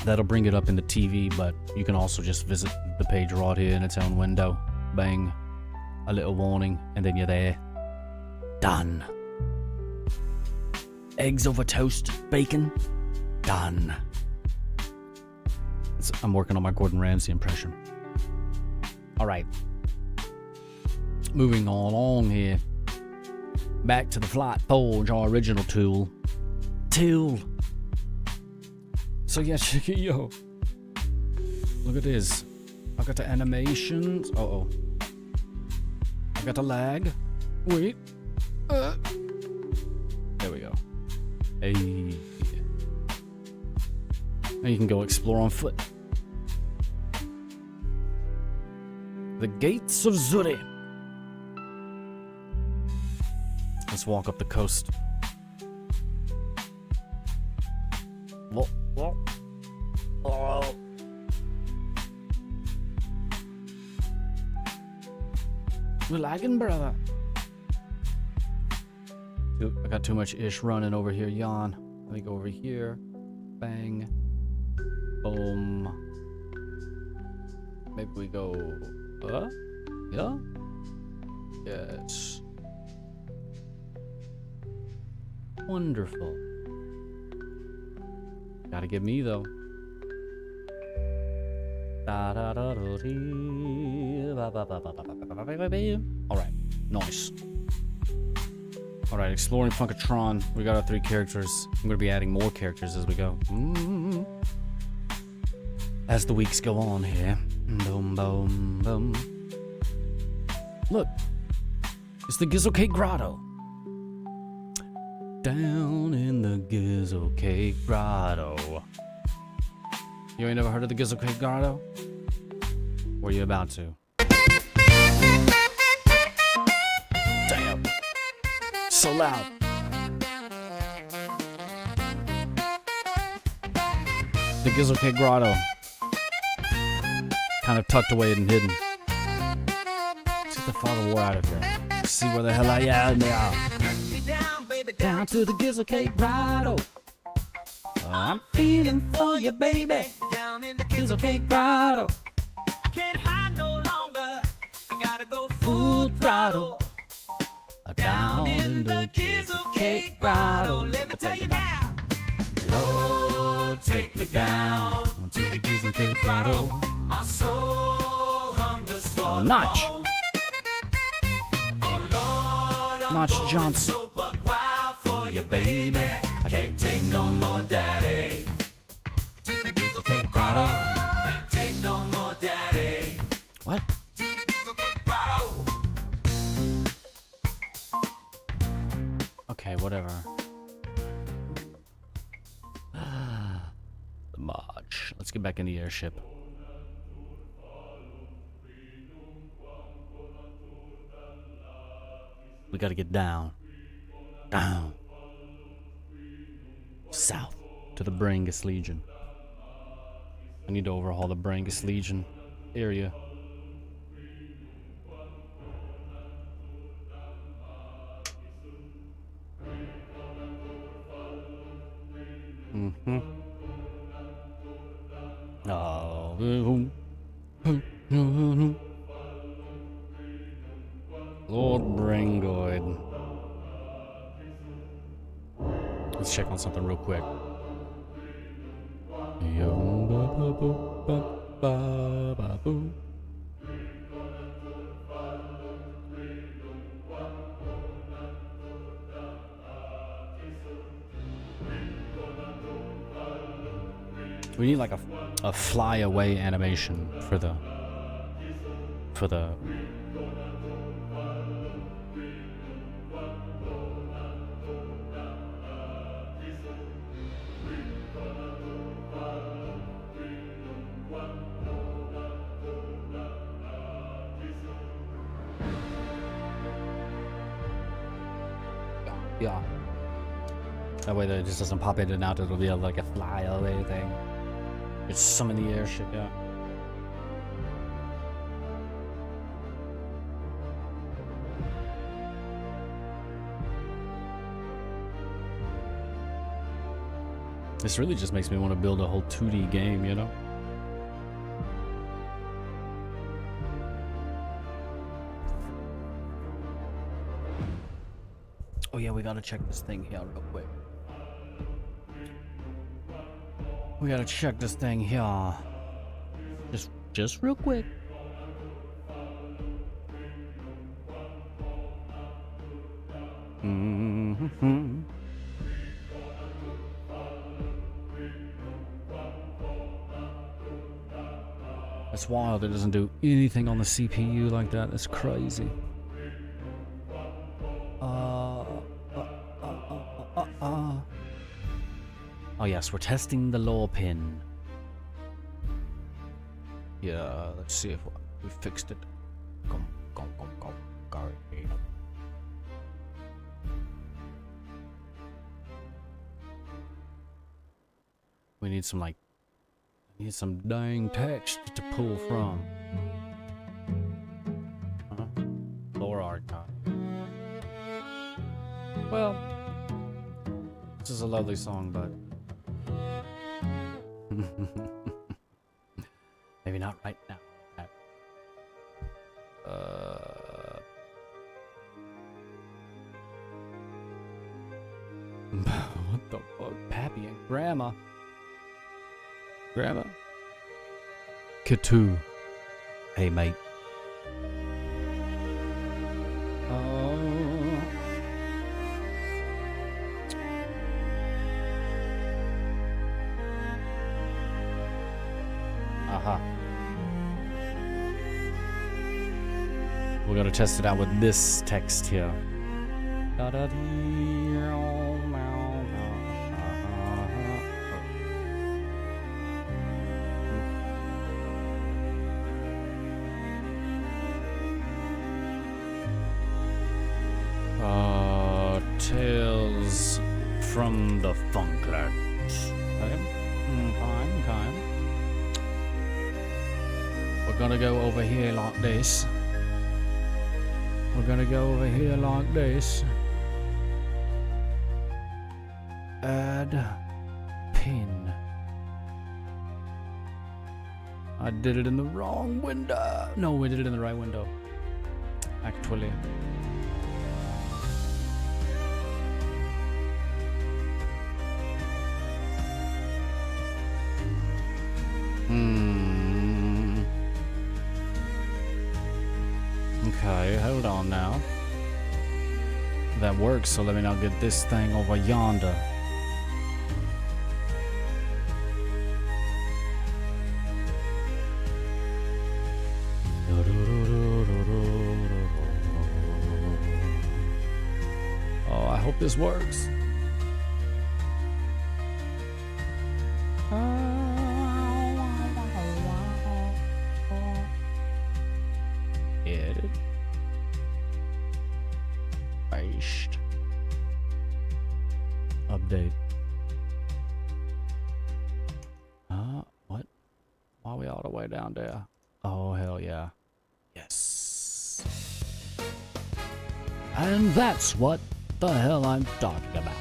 That'll bring it up in the TV, but you can also just visit the page right here in its own window. Bang. A little warning, and then you're there. Done. Eggs over toast, bacon. Done. I'm working on my Gordon Ramsay impression. Alright. Moving on here. Back to the Flight Forge, our original tool. So yeah, check it, yo. Look at this. I got the animations. Uh-oh. I got the lag. Wait. There we go. Hey. Now you can go explore on foot. The Gates of Zuri. Let's walk up the coast. Whoa, whoa. Oh. We're lagging, brother. I got too much ish running over here. Yawn. Let me go over here. Bang. Boom. Maybe we go. Yeah? Yes. Wonderful. Gotta get me though. Alright, nice. Alright, exploring Funkatron. We got our 3 characters. I'm gonna be adding more characters as we go. As the weeks go on here. Boom, boom, boom. Look, it's the Gizzle Cake Grotto. Down in the Gizzle Cake Grotto. You ain't never heard of the Gizzle Cake Grotto? Or you about to? Damn. So loud. The Gizzle Cake Grotto. Kind of tucked away and hidden. Let's get the fog of war out of here. See where the hell I am now. Down to the Gizzle Cake Grotto. I'm feeling for you, baby. Down in the Gizzle Cake Grotto. Can't hide no longer. I gotta go full throttle. Down in the Gizzle Cake Grotto. Let me tell you now. Lord, take me down to the Gizzle Cake Grotto. My soul hungers for Notch. Notch Johnson. For you, baby. I can't take no more, daddy. Take Grotto. Can't take no more, daddy. What? Okay, whatever. The march. Let's get back in the airship. We gotta get down. Down. South to the Brangus Legion. I need to overhaul the Brangus Legion area. Oh. Lord Brangoid. Let's check on something real quick. We need like a fly away animation for the Yeah. That way that it just doesn't pop in and out. It'll be like a flyaway thing. It's some in the air shit, yeah. This really just makes me want to build a whole 2D game, you know? Oh yeah, we gotta check this thing here real quick. We gotta check this thing here. Just real quick. Mm-hmm. That's wild. It doesn't do anything on the CPU like that. That's crazy. Oh yes, we're testing the lore pin. Yeah, let's see if we fixed it. Go. We need some dang text to pull from. Lore archive. Well, this is a lovely song, but maybe not right now. What the fuck? Pappy and Grandma. Grandma? K2. Hey, mate. We're gonna test it out with this text here. Tales from the Funklands. Okay. We're gonna go over here like this. We're gonna go over here like this. Add pin. I did it in the wrong window. No, we did it in the right window. Actually. Okay, hold on now. That works, so let me now get this thing over yonder. Oh, I hope this works. Edit. Paste. Update. What? Why are we all the way down there? Oh, hell yeah. Yes. And that's what the hell I'm talking about.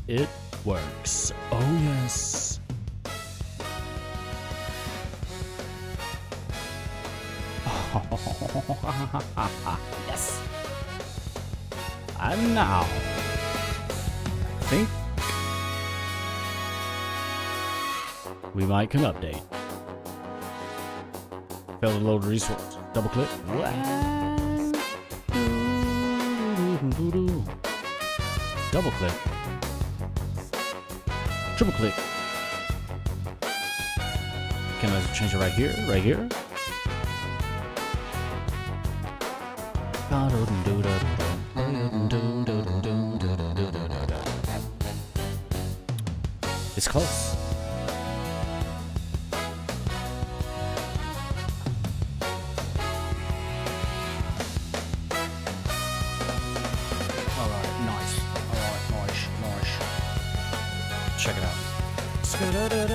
It works. Oh, yes. Yes. And now, I think we might can update. Failed to load resource. Double click. Double click. Triple click. Can I change it right here? Right here? It's close. Alright, We got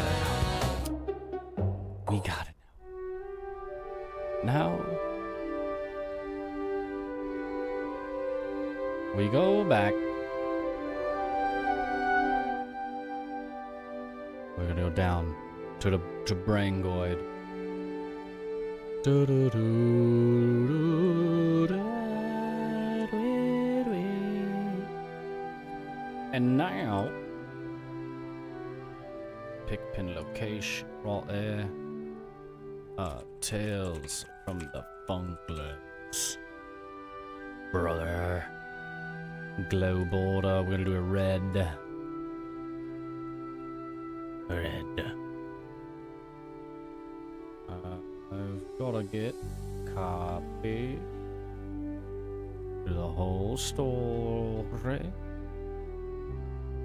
it. We got it now. Now we go back. We're gonna go down to the Brangoid. And now, pick pin location, raw air, Tales from the Funklands. Brother. Glow border, we're gonna do a red. Red. I've gotta get copy to the whole story.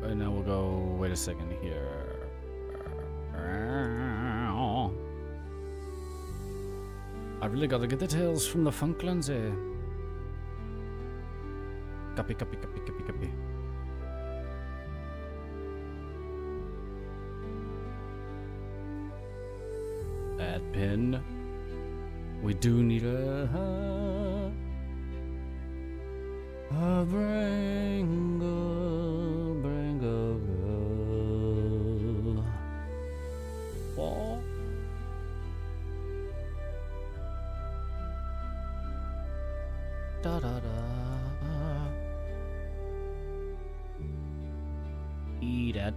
And now we'll go, wait a second here. I really gotta get the Tales from the Funklands here. Copy, copy, copy, copy, copy. Add pin. We do need a Brango. Wall. Da da da. Eat it.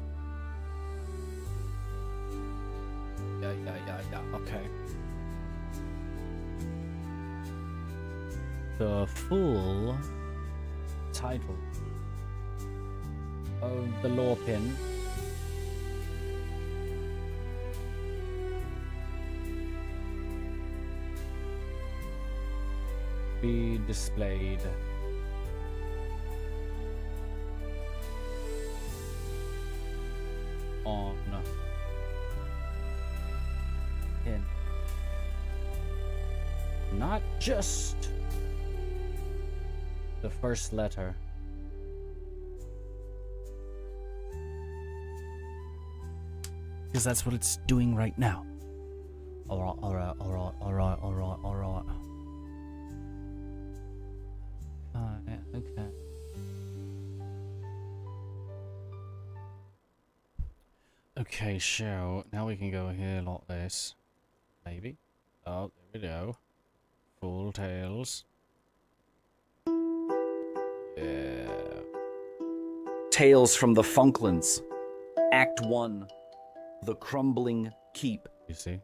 Yeah. Okay. The full title of the lore pin be displayed on pin. Not just the first letter. Because that's what it's doing right now. Alright. Okay. Okay, so now we can go here like this. Maybe. Oh, there we go. Full Tales. Yeah. Tales from the Funklands. Act 1. The Crumbling Keep. You see?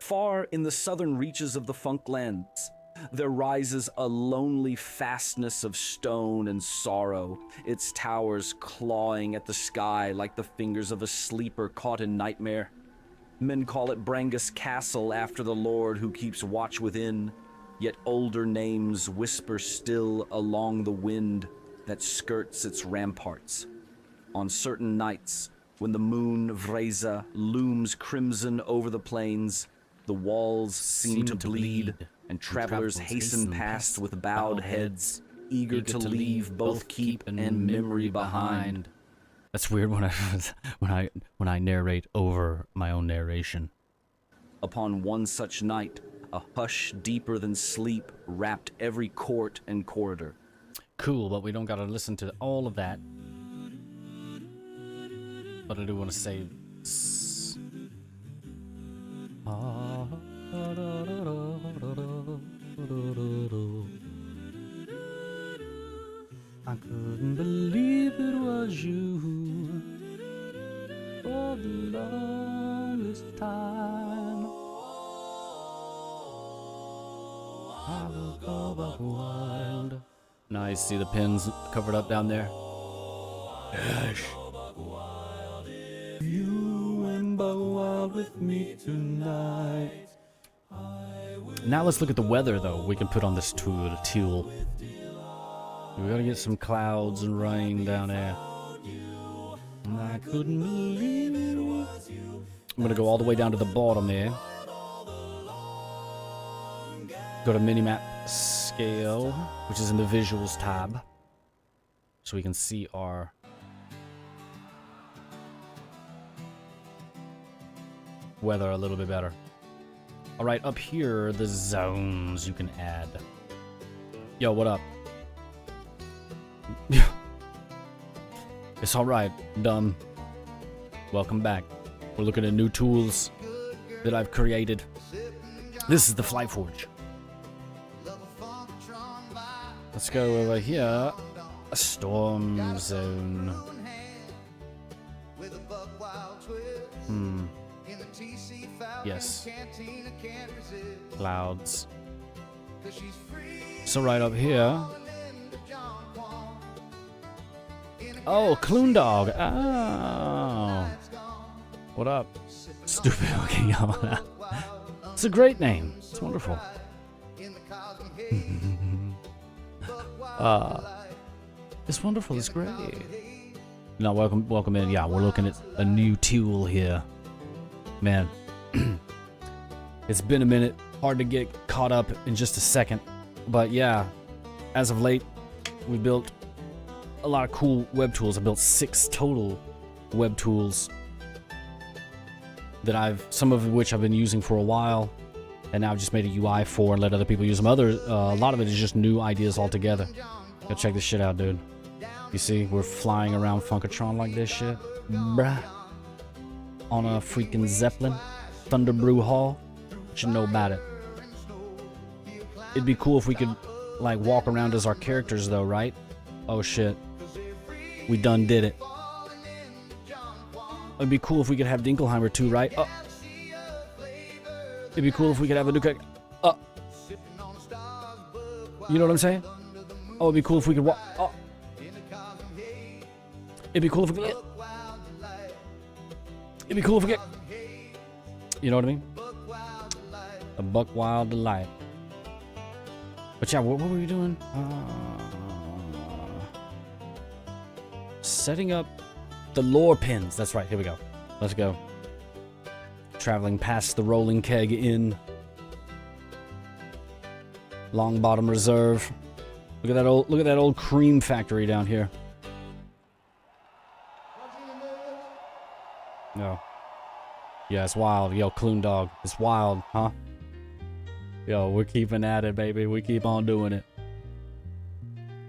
Far in the southern reaches of the Funklands, there rises a lonely fastness of stone and sorrow, its towers clawing at the sky like the fingers of a sleeper caught in nightmare. Men call it Brangus Castle after the lord who keeps watch within, yet older names whisper still along the wind that skirts its ramparts. On certain nights, when the moon Vreza looms crimson over the plains, the walls seem to bleed, and travelers hasten past with bowed heads, eager to leave both keep and memory behind. That's weird when I narrate over my own narration. Upon one such night, a hush deeper than sleep wrapped every court and corridor. Cool, but we don't gotta listen to all of that. But I do want to say I couldn't believe it was you for the longest time. I will go back wild. Nice, see the pins covered up down there? Yes. You and Buck Wild with me tonight. Now let's look at the weather, though. We can put on this tool. We gotta get some clouds and rain down there. And I couldn't believe I'm gonna go all the way down to the bottom here. Go to minimap scale, which is in the visuals tab, so we can see our weather a little bit better. All right, up here, the zones you can add. Yo, what up? It's all right, dumb. Welcome back. We're looking at new tools that I've created. This is the Flight Forge. Let's go over here. A storm zone. Yes. Clouds. So right up here. Oh, Clune Dog. Oh. What up? Stupid looking yellow. It's a great name. It's wonderful. It's wonderful. It's great. No, welcome in. Yeah, we're looking at a new tool here. Man, it's been a minute. Hard to get caught up in just a second. But yeah, as of late, we built a lot of cool web tools. I built 6 total web tools that some of which I've been using for a while, and now I've just made a UI for and let other people use them. A lot of it is just new ideas altogether. Go check this shit out, dude. You see, we're flying around Funkatron like this shit, bruh. On a freaking Zeppelin, Thunder Brew Hall. Should know about it. It'd be cool if we could, like, walk around as our characters, though, right? Oh shit, we done did it. It'd be cool if we could have Dinkelheimer too, right? It'd be cool if we could have a new character. You know what I'm saying? Oh, it'd be cool if we could walk. It'd be cool if we could. It'd be cool if we could. You know what I mean? A buck wild delight. But yeah, what were we doing? Setting up the lore pins. That's right. Here we go. Let's go. Traveling past the rolling keg in Long Bottom Reserve. Look at that old cream factory down here. No. Yeah, it's wild. Yo, Clune Dog. It's wild, huh? Yo, we're keeping at it, baby. We keep on doing it.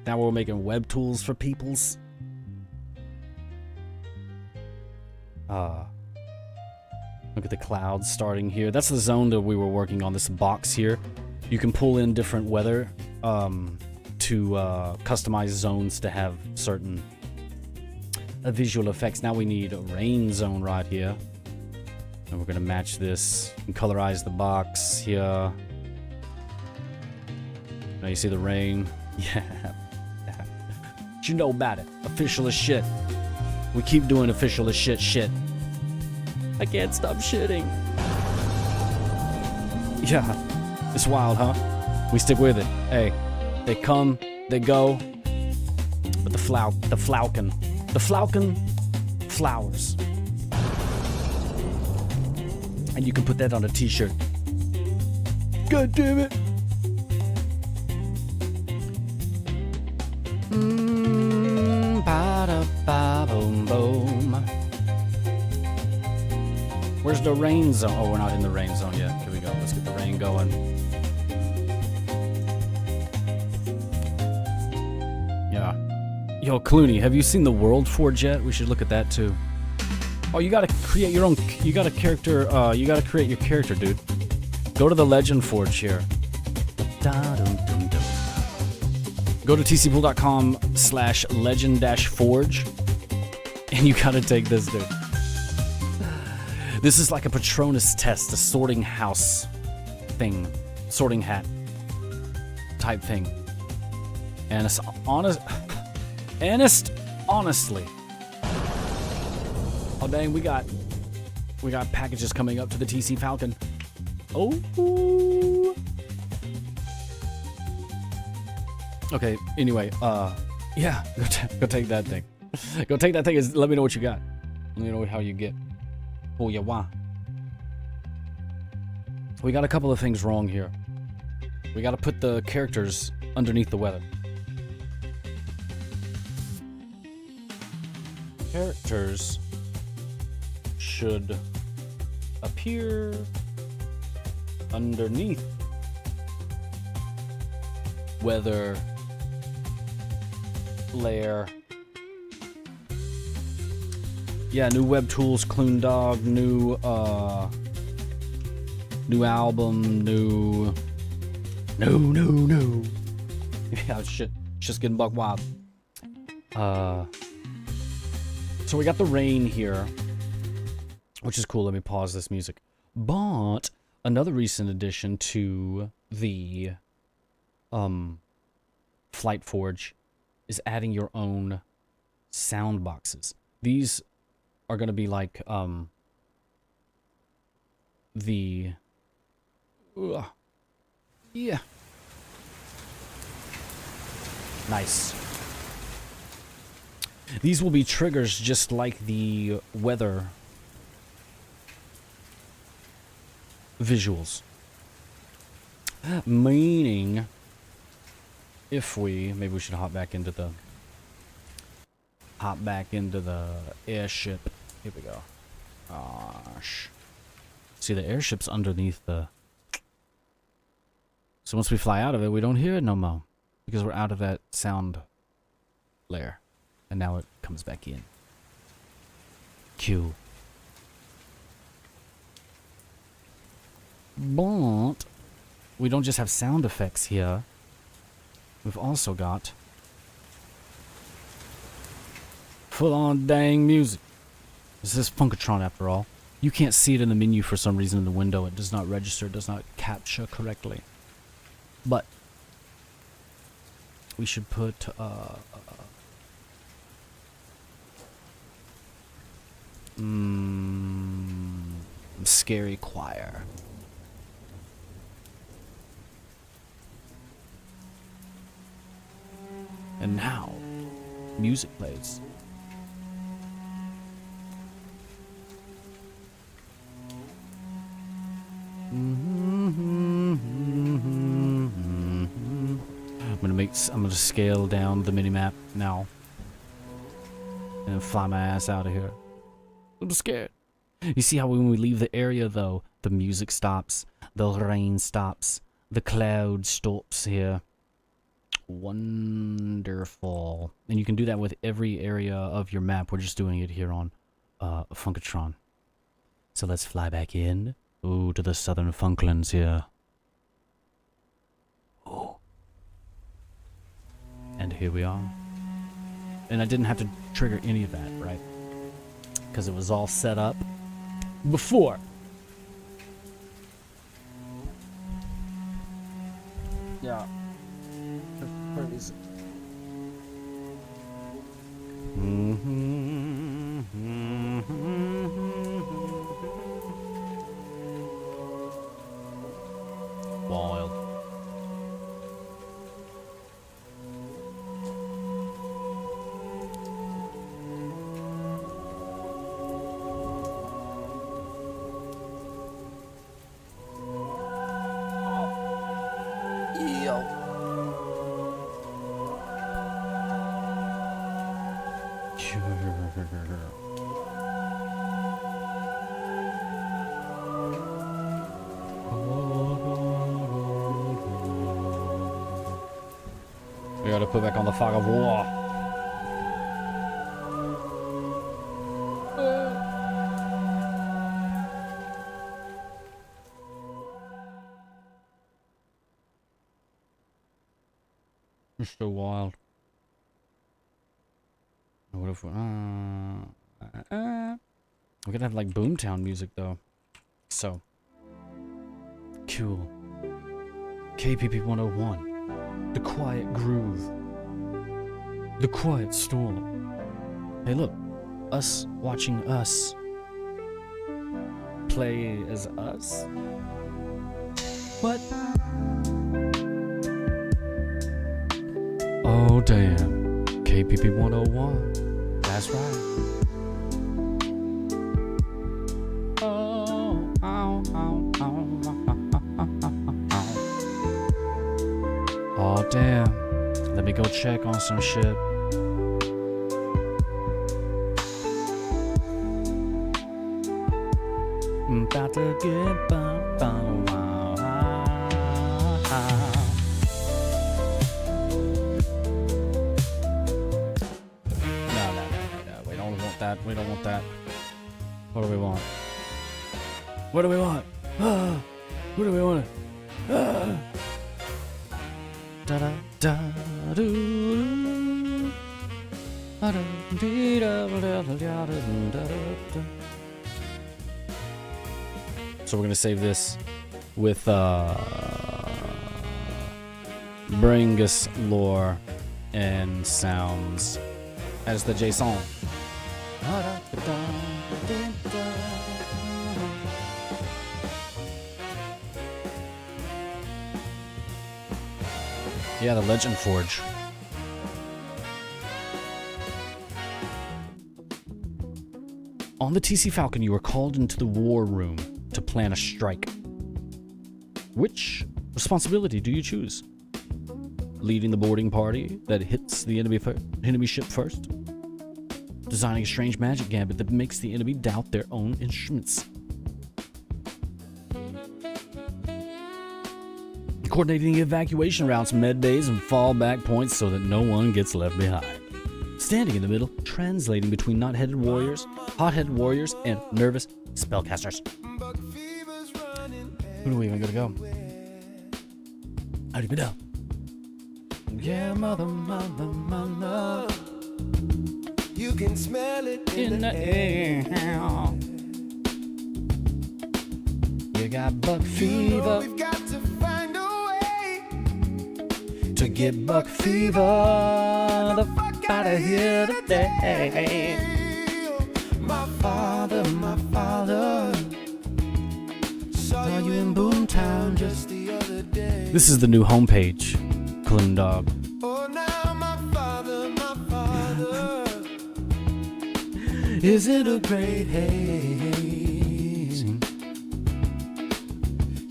Now we're making web tools for peoples. Look at the clouds starting here. That's the zone that we were working on, this box here. You can pull in different weather to customize zones to have certain visual effects. Now we need a rain zone right here. And we're going to match this and colorize the box here. Now you see the rain. Yeah. But you know about it. Official as shit. We keep doing official as shit. I can't stop shitting. Yeah. It's wild, huh? We stick with it. Hey. They come, they go. But the Falcon flowers. And you can put that on a t-shirt. God damn it. Ba-da-ba-boom, boom. Where's the rain zone? Oh, we're not in the rain zone yet. Here we go. Let's get the rain going. Yeah. Yo, Clooney, have you seen the World Forge yet? We should look at that too. Oh, you gotta create your own. You gotta character. You gotta create your character, dude. Go to the Legend Forge here. Go to tcpool.com/legend-forge, and you gotta take this, dude. This is like a Patronus test, a sorting house thing, sorting hat type thing. And it's honestly. Oh dang, we got packages coming up to the TC Falcon. Oh. Okay, anyway, yeah, go take that thing. Go take that thing and let me know what you got. Let me know how you get. Oh yeah, wow. We got a couple of things wrong here. We gotta put the characters underneath the weather. Characters should appear underneath weather layer. Yeah, new web tools, Clune Dog, new album, new. Yeah, shit. It's just getting buck wild. So we got the rain here, which is cool. Let me pause this music. But another recent addition to the Flight Forge is adding your own sound boxes. These are going to be like yeah. Nice. These will be triggers just like the weather visuals. Meaning, if maybe we should hop back into the airship. Here we go. Gosh. See, the airship's underneath the... So once we fly out of it, we don't hear it no more. Because we're out of that sound layer. And now it comes back in. Cool. But we don't just have sound effects here. We've also got full-on dang music. This is Funkatron after all. You can't see it in the menu for some reason in the window. It does not register, does not capture correctly. But we should put scary choir. And now music plays. I'm gonna scale down the minimap now and fly my ass out of here. I'm scared. You see how when we leave the area though, the music stops, the rain stops, the cloud stops here. Wonderful. And you can do that with every area of your map. We're just doing it here on Funkatron. So let's fly back in. Ooh, to the southern Funklands here. Oh. And here we are. And I didn't have to trigger any of that, right? Because it was all set up before. Yeah. Crazy. Wild. We gotta put back on the fog of war. It's so wild. What if we're gonna have like Boomtown music though. So cool. KPP 101. The quiet groove. The quiet storm. Hey look, us watching us play as us. What? Oh damn. KPP 101. That's right. Oh, damn. Let me go check on some shit. I'm about to get bumped. No. We don't want that. We don't want that. What do we want? What do we want? What do we want? Da da da do. So we're gonna save this with Brangus lore and sounds as the JSON. Yeah, the Legend Forge. On the TC Falcon, you are called into the war room to plan a strike. Which responsibility do you choose? Leading the boarding party that hits the enemy ship first? Designing a strange magic gambit that makes the enemy doubt their own instruments? Coordinating the evacuation routes, med bays, and fallback points so that no one gets left behind. Standing in the middle, translating between hot-headed warriors, and nervous spellcasters. Who do we even gotta go? How do we know? Yeah, mother. You can smell it In the air. You got buck fever. We've got to find a way To get buck fever, the fuck out of here today. My Father, saw you in Boomtown just the other day. This is the new homepage, Clune Dog. Oh, now my father. Is it a great haze?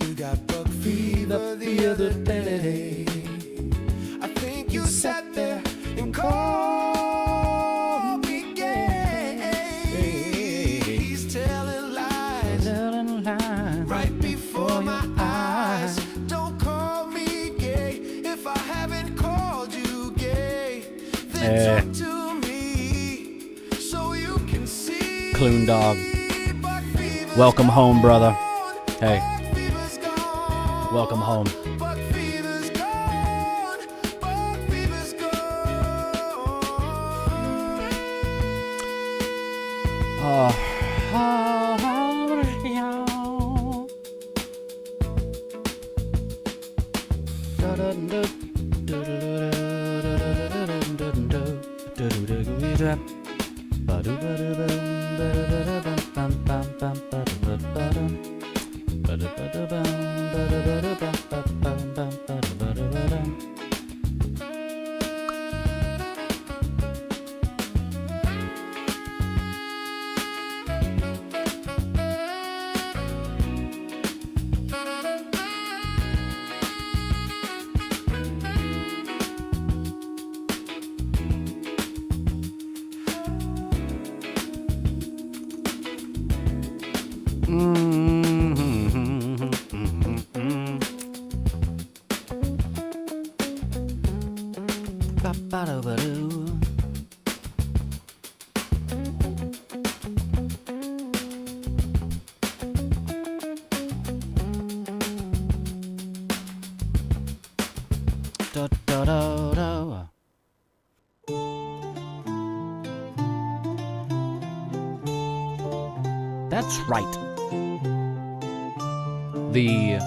You got buck fever the other day. I think you sat there and called me gay. He's telling lies right before my eyes. Don't call me gay if I haven't called you gay. Then talk to me so you can see. Clune Dog. Welcome home, brother. Hey. Welcome home. Buck fever's gone. Buck fever's gone. That's right. The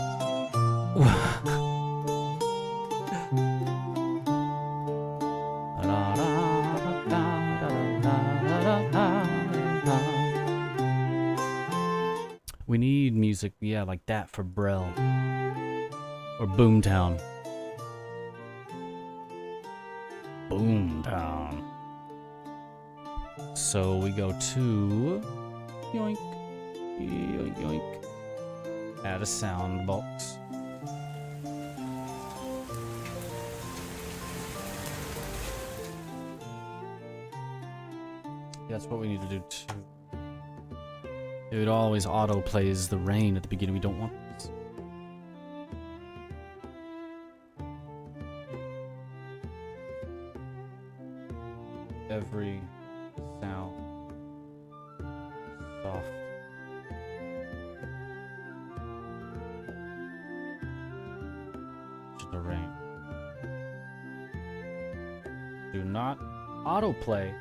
we need music, yeah, like that for Brel or Boomtown. Boomtown. So we go to yoink, yoink, yoink. Add a sound box. That's what we need to do too. It always auto plays the rain at the beginning. We don't want this. Every sound soft. To the rain. Do not autoplay.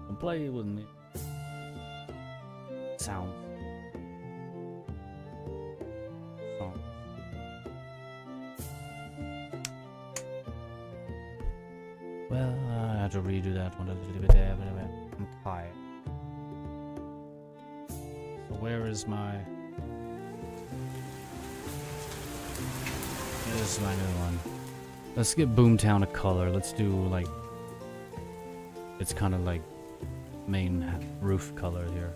Don't play with me. Sound. Song. Well, I have to redo that one a little bit there, but I'm tired. So where is my... This is my new one. Let's give Boomtown a color. Let's do like... It's kind of like main roof color here.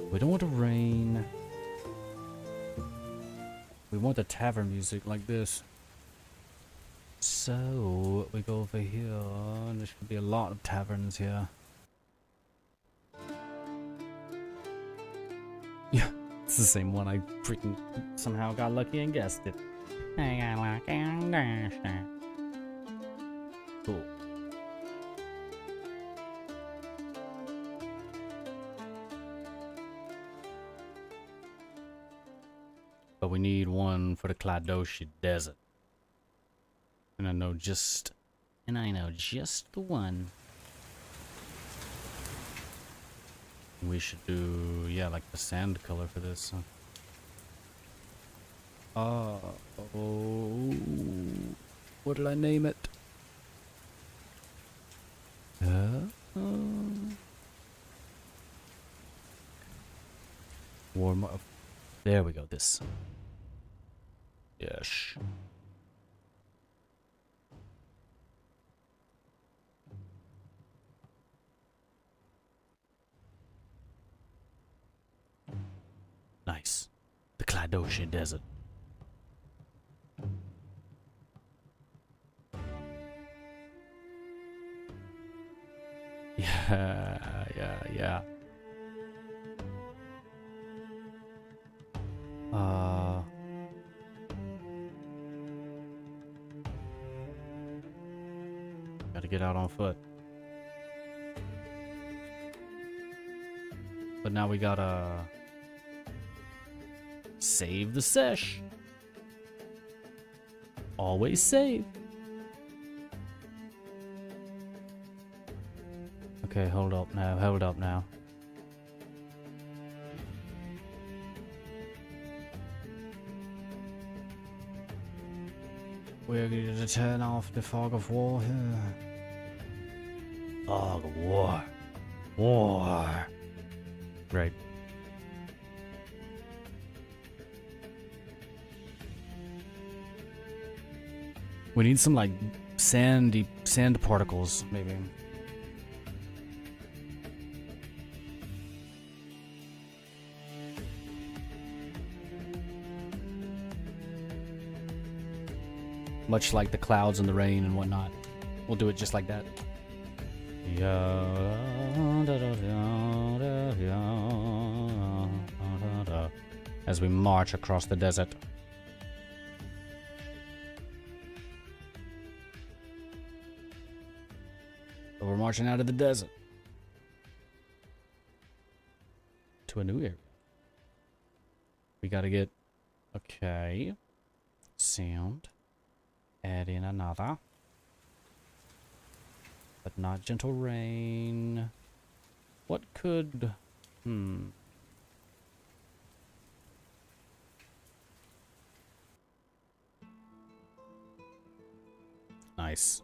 We don't want the rain. We want the tavern music like this. So we go over here, and there should be a lot of taverns here. Yeah, it's the same one. I freaking somehow got lucky and guessed it. I got lucky and guessed it. Cool. But we need one for the Cladoshi Desert. And I know just the one. We should do, yeah, like the sand color for this. Oh, what did I name it? Warm up. There we go. This. Yes. Nice. The Cladoshi Desert. Yeah. Gotta get out on foot. But now we gotta save the sesh. Always save. Okay, hold up now. We're going to turn off the fog of war here. Fog of war. War. Right. We need some like sand particles, maybe. Much like the clouds and the rain and whatnot. We'll do it just like that. As we march across the desert. So we're marching out of the desert. To a new area. We gotta get... Okay. Sound. Add in another. But not gentle rain. What could... Nice.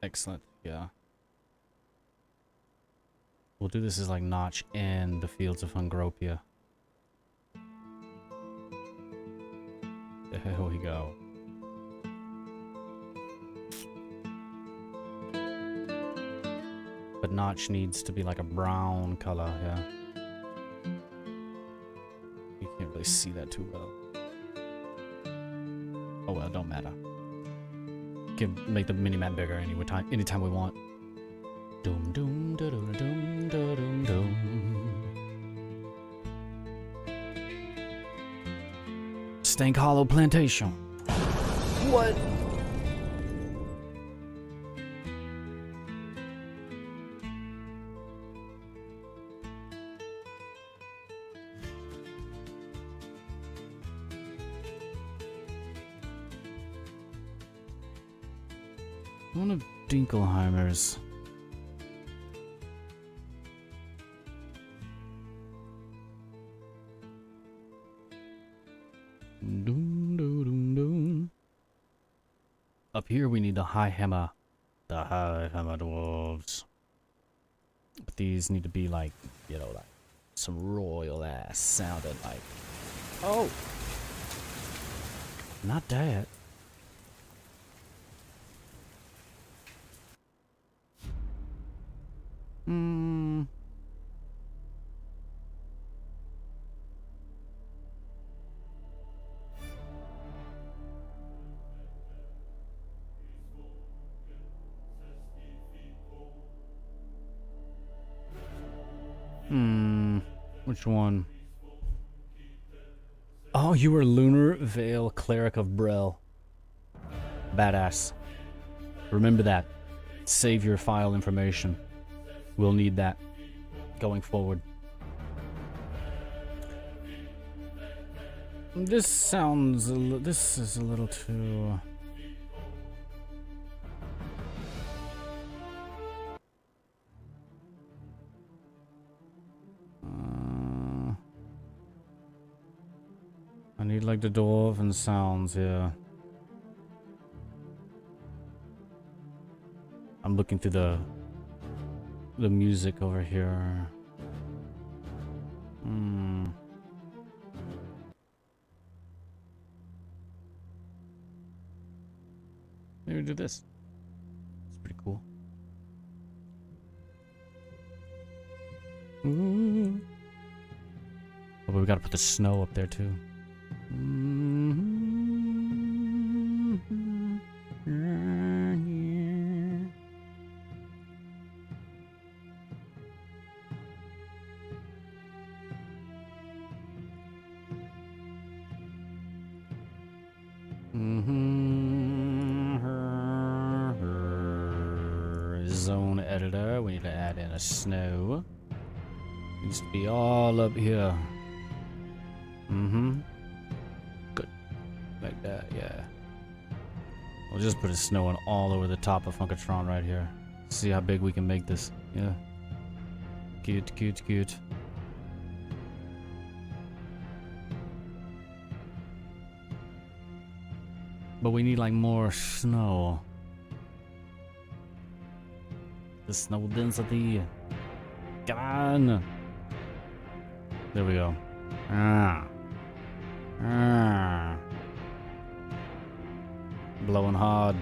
Excellent. Yeah. We'll do this as like Notch and the Fields of Hungropia. There we go. But Notch needs to be like a brown color, yeah. You can't really see that too well. Oh well, don't matter. can make the mini-map bigger anytime we want. Doom doom da doom doom da doom doom. Stank Hollow Plantation. What? One of Dinkelheimer's. Doom, doom, doom, doom. Up here we need the high hammer. The high hammer dwarves. But these need to be like, you know, like some royal ass sounding like. Oh! Not that. Which one? Oh, you were Lunar Veil Cleric of Brel. Badass. Remember that. Save your file information. We'll need that going forward. This sounds this is a little too... I need like the dwarven sounds here. I'm looking through the music over here. Maybe do this. It's pretty cool. Oh, but we gotta put the snow up there too. Zone editor. We need to add in a snow. Needs to be all up here. Good. Like that, yeah. We'll just put a snow on all over the top of Funkatron right here. See how big we can make this. Yeah. Cute, cute, cute. But we need like more snow. The snow density. Come on. There we go. Blowing hard.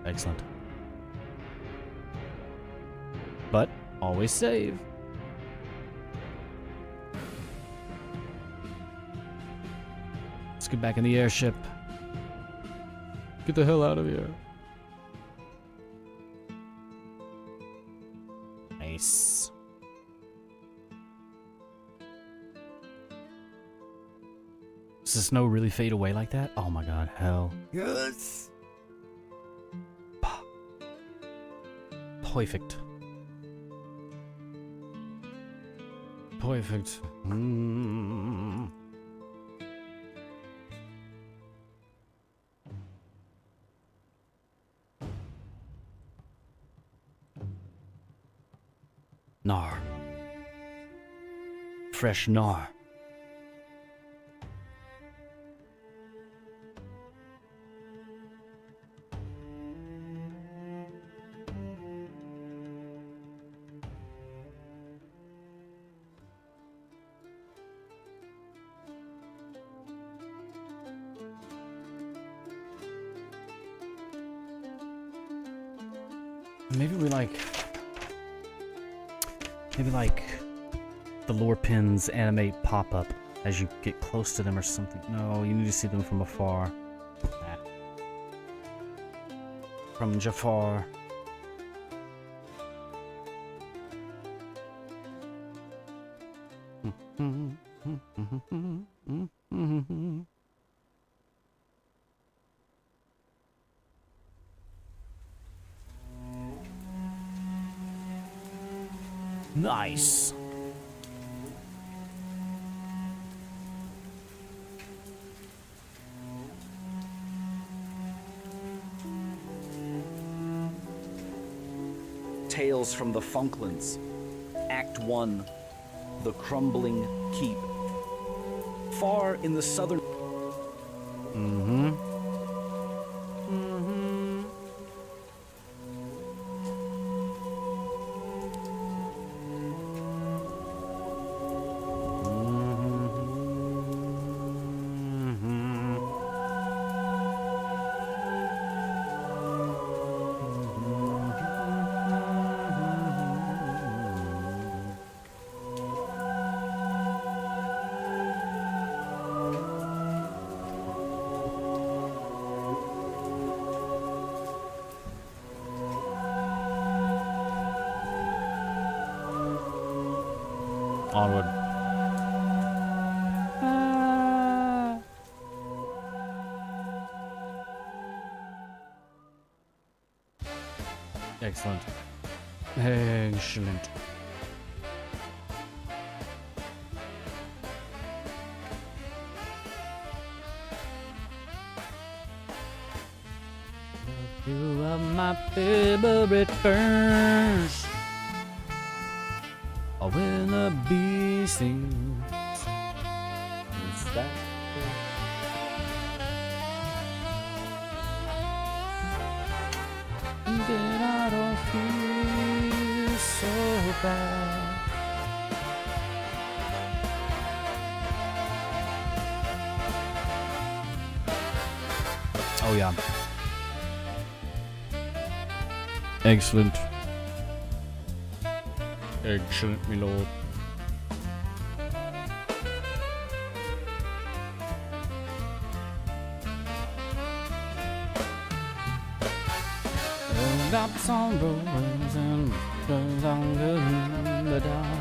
Excellent. But always save. Let's get back in the airship. Get the hell out of here. Nice. Does the snow really fade away like that? Oh my god, hell. Yes. Perfect. Perfect. Gnar. Fresh gnar. Maybe we maybe like the lore pins animate pop up as you get close to them or something. No, you need to see them from afar. Nah. from Jafar. Nice. Tales from the Funklands. Act 1. The Crumbling Keep. Far in the southern... Onward. Excellent. Excellent. You are my favorite verse. Oh, when the bee sings, it's that. And then I don't feel so bad. Oh yeah. Excellent. Excellent, my lord. Got some roses and roses on the dark.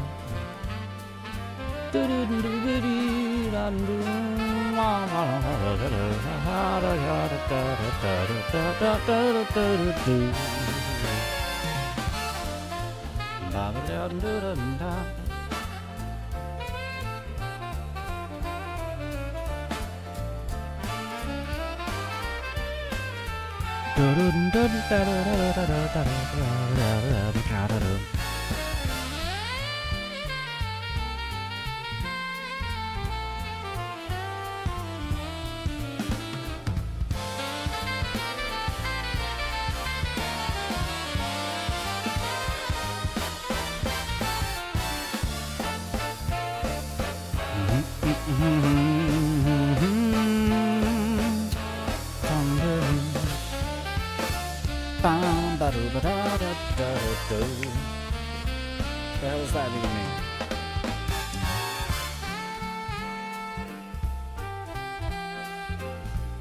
What the hell does that even mean?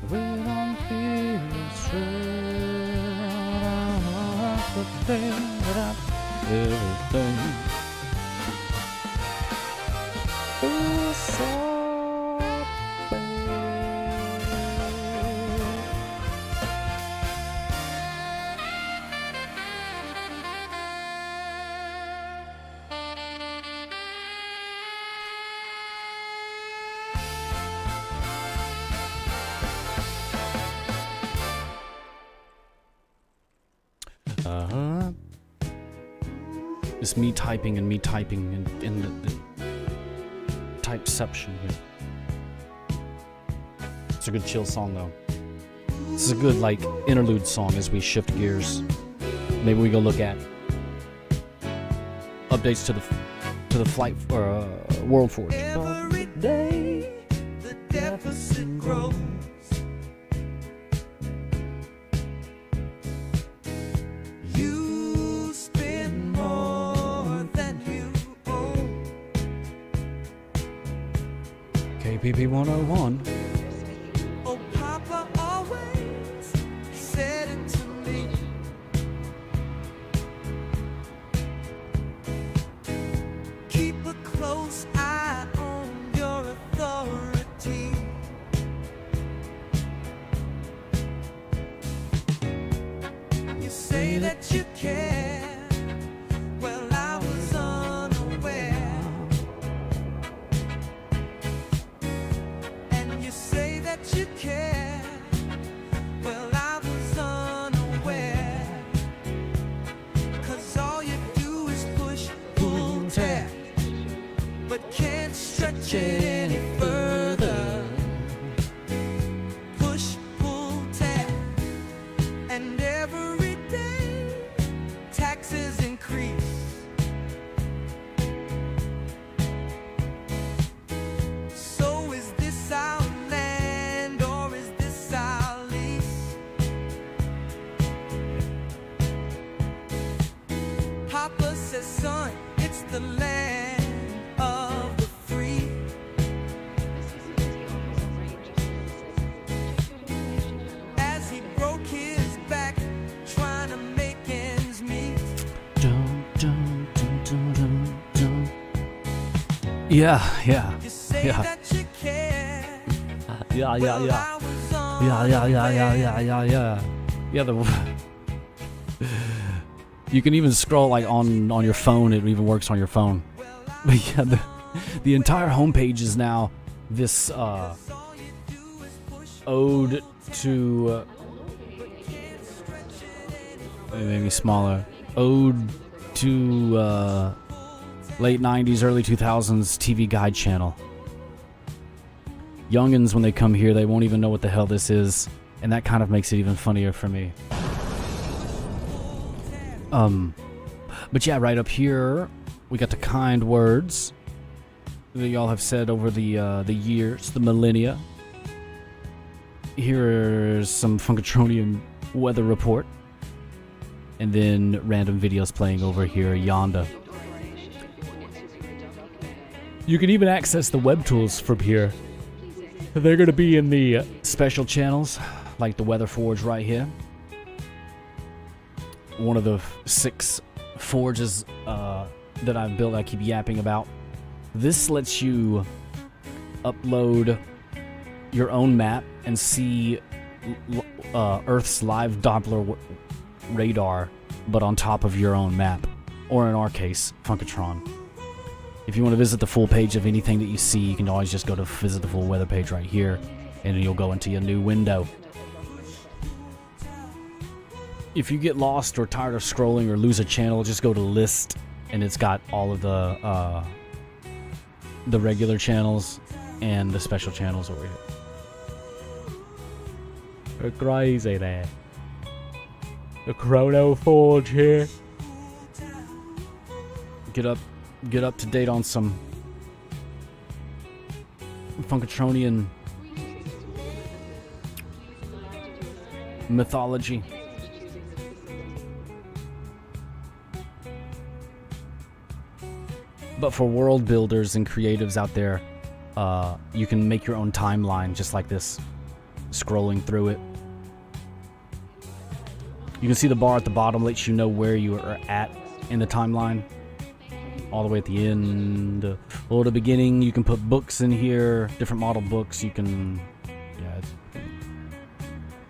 We don't feel straight the thing that I everything. Oh, so it's me typing and in the typeception here. It's a good chill song though. This is a good like interlude song as we shift gears. Maybe we go look at updates to the flight or World Forge. Every day the deficit grows. You spend more than you own. KPP 101. Oh, Papa always said it to me. that you care. Well, I was unaware. And you say that you care. Well, I was unaware. 'Cause all you do is push, pull, tear, but can't stretch it any further. Push, pull, tear, and every day taxes increase. So is this our land or is this our lease? Papa says, son, it's the land of the free. As he broke his back trying to make ends meet. Yeah, yeah, You say yeah. that you care. Yeah, yeah, Well, yeah. I was Yeah, yeah, yeah, yeah, unaware. yeah, yeah, yeah. Yeah, you can even scroll like on your phone. It even works on your phone. But yeah, the entire homepage is now this ode to maybe smaller ode to late 90s, early 2000s TV guide channel. Youngins, when they come here, they won't even know what the hell this is, and that kind of makes it even funnier for me. But yeah, right up here, we got the kind words that y'all have said over the years, the millennia. Here's some Funkatronian weather report, and then random videos playing over here yonder. You can even access the web tools from here. They're going to be in the special channels, like the Weather Forge right here. One of the 6 forges that I've built I keep yapping about. This lets you upload your own map and see Earth's live Doppler radar, but on top of your own map. Or in our case, Funkatron. If you want to visit the full page of anything that you see, you can always just go to visit the full weather page right here, and you'll go into your new window. If you get lost or tired of scrolling or lose a channel, just go to list, and it's got all of the regular channels and the special channels over here. They're crazy there. The Chrono Forge here. Get up to date on some Funkatronian mythology. But for world builders and creatives out there, you can make your own timeline just like this, scrolling through it. You can see the bar at the bottom lets you know where you are at in the timeline. All the way at the end or the beginning. You can put books in here, different model books. You can, you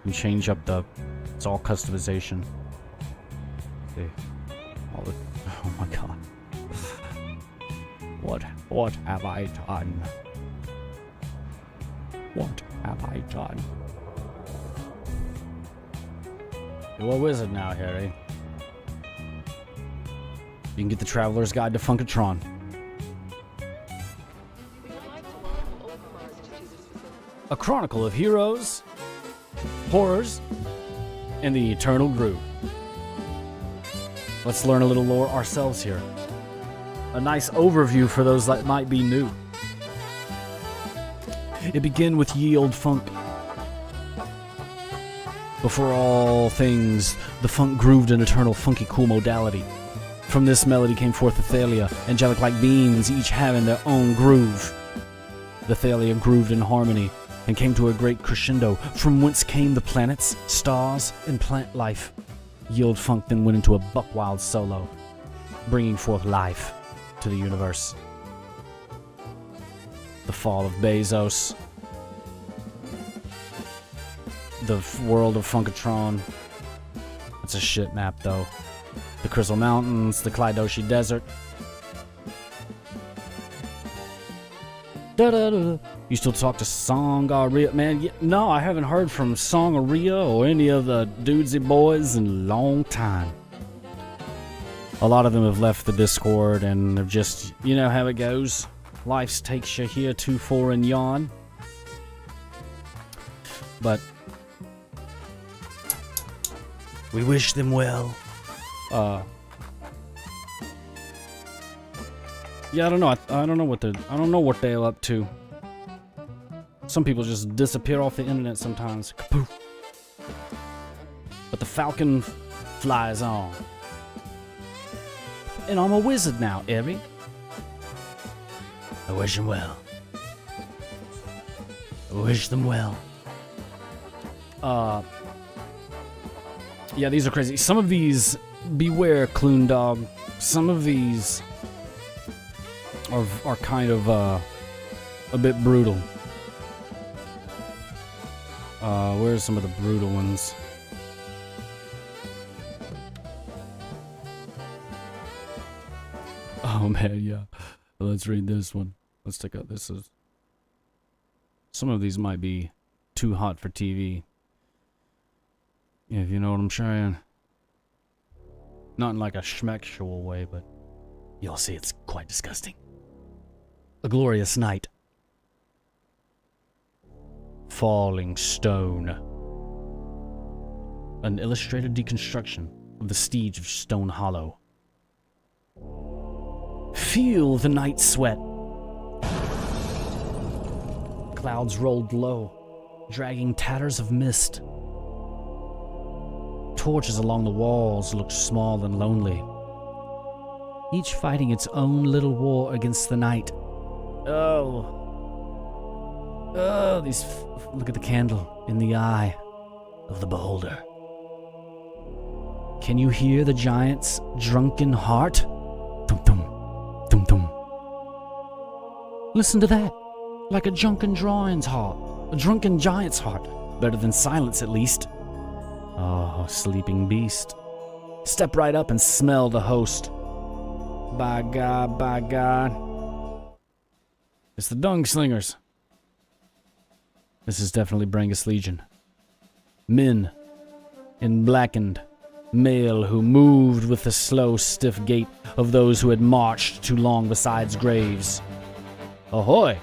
can change up it's all customization. See, oh my god. What have I done? What have I done? You're a wizard now, Harry. You can get the Traveler's Guide to Funkatron. A chronicle of heroes, horrors, and the eternal groove. Let's learn a little lore ourselves here. A nice overview for those that might be new. It began with ye old funk. Before all things, the funk grooved an eternal funky cool modality. From this melody came forth the Thalia, angelic like beings, each having their own groove. The Thalia grooved in harmony and came to a great crescendo, from whence came the planets, stars, and plant life. Yield Funk then went into a buck-wild solo, bringing forth life to the universe. The fall of Bezos, the world of Funkatron, It's a shit map, though. The Crystal Mountains, the Clydoshi Desert. Da-da-da-da. You still talk to Songaria? Man, no, I haven't heard from Songaria or any of the dudesy boys in a long time. A lot of them have left the Discord and have just, you know how it goes. Life takes you here too far and yon. But we wish them well. Yeah, I don't know. I don't know what they're up to. Some people just disappear off the internet sometimes. Kapoof. But the Falcon flies on. And I'm a wizard now, Eri. I wish them well. I wish them well. Yeah, these are crazy. Some of these, beware, Clune Dog. Some of these are kind of a bit brutal. Where's some of the brutal ones? Oh man, yeah. Let's read this one. Let's take out this. Some of these might be too hot for TV. If you know what I'm saying. Not in like a schmexual way, but you'll see it's quite disgusting. A Glorious Night. Falling Stone. An illustrated deconstruction of the Siege of Stone Hollow. Feel the night sweat. Clouds rolled low, dragging tatters of mist. Torches along the walls looked small and lonely, each fighting its own little war against the night. Look at the candle in the eye of the beholder. Can you hear the giant's drunken heart? Dum-dum, dum-dum. Listen to that, like a drunken giant's heart. A drunken giant's heart. Better than silence, at least. Oh, sleeping beast. Step right up and smell the host. By God, by God. It's the Dung Slingers. This is definitely Brangus Legion. Men in blackened mail who moved with the slow, stiff gait of those who had marched too long beside graves. Ahoy!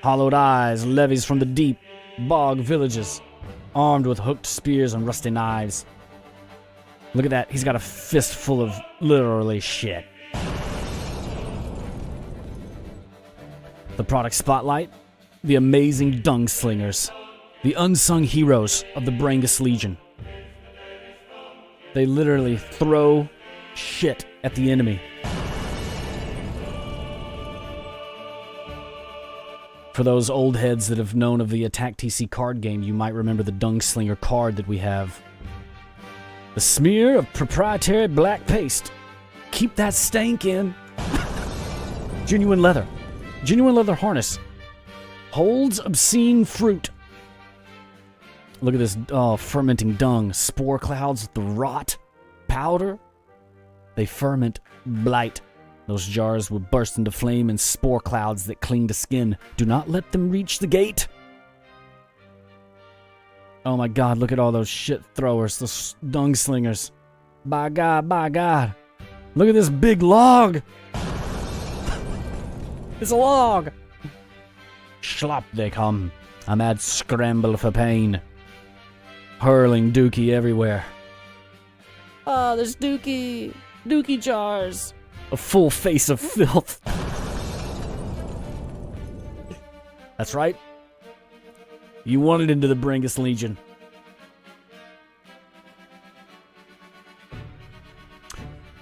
Hollowed eyes, levies from the deep, bog villages, armed with hooked spears and rusty knives. Look at that, he's got a fistful of literally shit. The product spotlight, the amazing Dung Slingers, the unsung heroes of the Brangus Legion. They literally throw shit at the enemy. For those old heads that have known of the Attack TC card game, you might remember the Dung Slinger card that we have. The smear of proprietary black paste. Keep that stank in. Genuine leather. Genuine leather harness. Holds obscene fruit. Look at this, fermenting dung. Spore clouds, the rot. Powder. They ferment blight. Those jars will burst into flame and spore clouds that cling to skin. Do not let them reach the gate. Oh my God, look at all those shit throwers, those dung slingers. By God, by God. Look at this big log. It's a log. Schlop they come. A mad scramble for pain. Hurling dookie everywhere. Oh, there's dookie. Dookie jars. A full face of filth. That's right. You wanted into the Brangus Legion.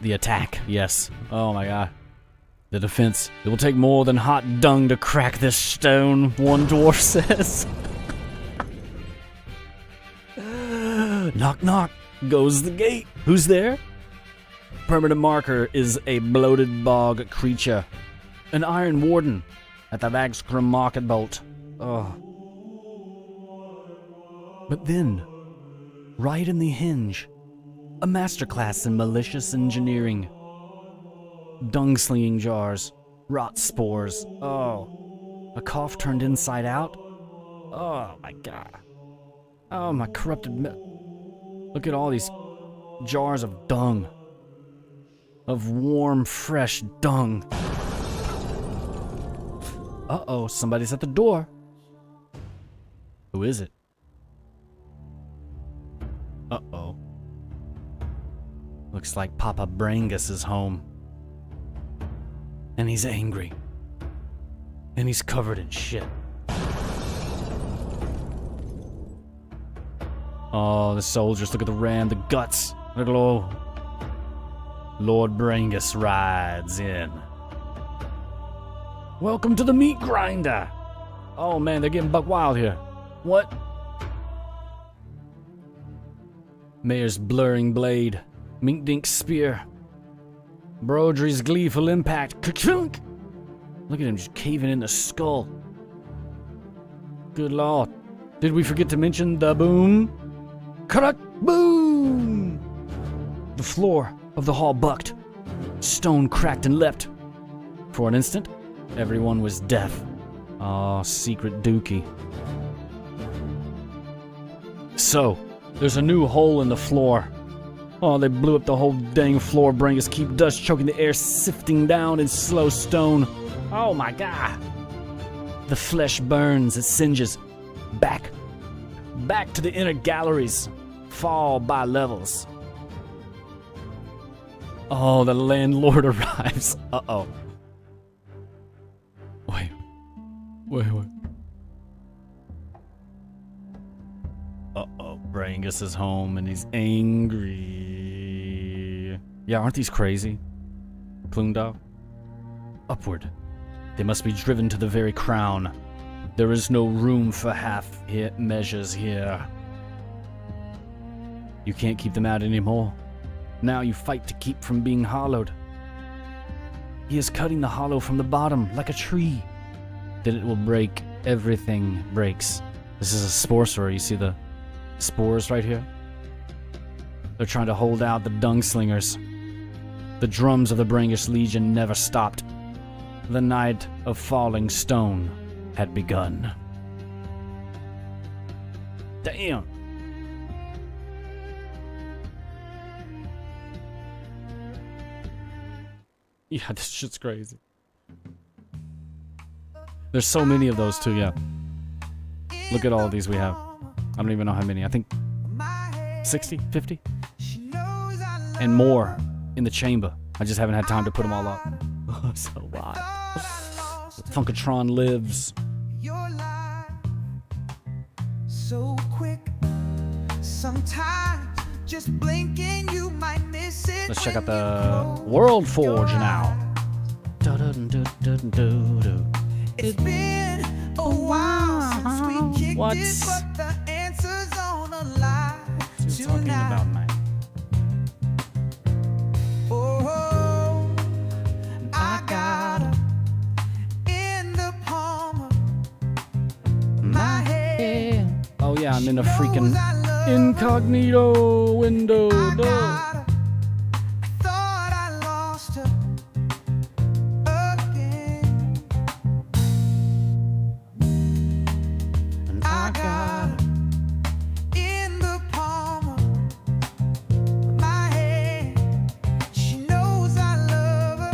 The attack, yes. Oh my God. The defense. It will take more than hot dung to crack this stone, one dwarf says. Knock, knock. Goes the gate. Who's there? Permanent marker is a bloated bog creature. An iron warden at the Vagskrim market bolt. Oh. But then, right in the hinge, A masterclass in malicious engineering. Dung-slinging jars. Rot spores. Oh. A cough turned inside out? Oh my god. Oh, my corrupted Look at all these jars of dung. Of warm, fresh dung. Uh-oh, somebody's at the door. Who is it? Uh-oh. Looks like Papa Brangus is home. And he's angry. And he's covered in shit. Oh, the soldiers, look at the ram, the guts. Look at Lord Brangus rides in. Welcome to the meat grinder. Oh man, they're getting buck wild here. What? Mayor's blurring blade. Mink Dink's spear. Brodry's gleeful impact. Ka-chunk! Look at him just caving in the skull. Good lord. Did we forget to mention the boom? Correct boom! The floor of the hall bucked. Stone cracked and leapt. For an instant, everyone was deaf. Oh, secret dookie. So, there's a new hole in the floor. Oh, they blew up the whole dang floor. Brangus keep dust choking the air, sifting down in slow stone. Oh my god. The flesh burns, it singes. Back to the inner galleries. Fall by levels. Oh, the landlord arrives. Uh-oh. Wait. Uh-oh, Brangus is home and he's angry. Yeah, aren't these crazy? Clundog? Upward. They must be driven to the very crown. There is no room for half measures here. You can't keep them out anymore. Now you fight to keep from being hollowed. He is cutting the hollow from the bottom like a tree. Then it will break. Everything breaks. This is a spore, you see the spores right here? They're trying to hold out the dung slingers. The drums of the Brangus Legion never stopped. The night of falling stone had begun. Damn. Yeah, this shit's crazy. There's so many of those too, yeah. Look at all of these we have. I don't even know how many. I think 60, 50? And more in the chamber. I just haven't had time to put them all up. So wild. Funkatron lives. So quick. Sometimes just blinking you might miss it. Let's check out the World Forge now. It's been a while since we kicked What? it, but the answer's on a lie What's he talking about, man? Oh, I got her in the palm of my hand. Oh yeah, I'm in a freaking incognito window. No. Thought I lost her again. And I got her in the palm of my hand. She knows I love her.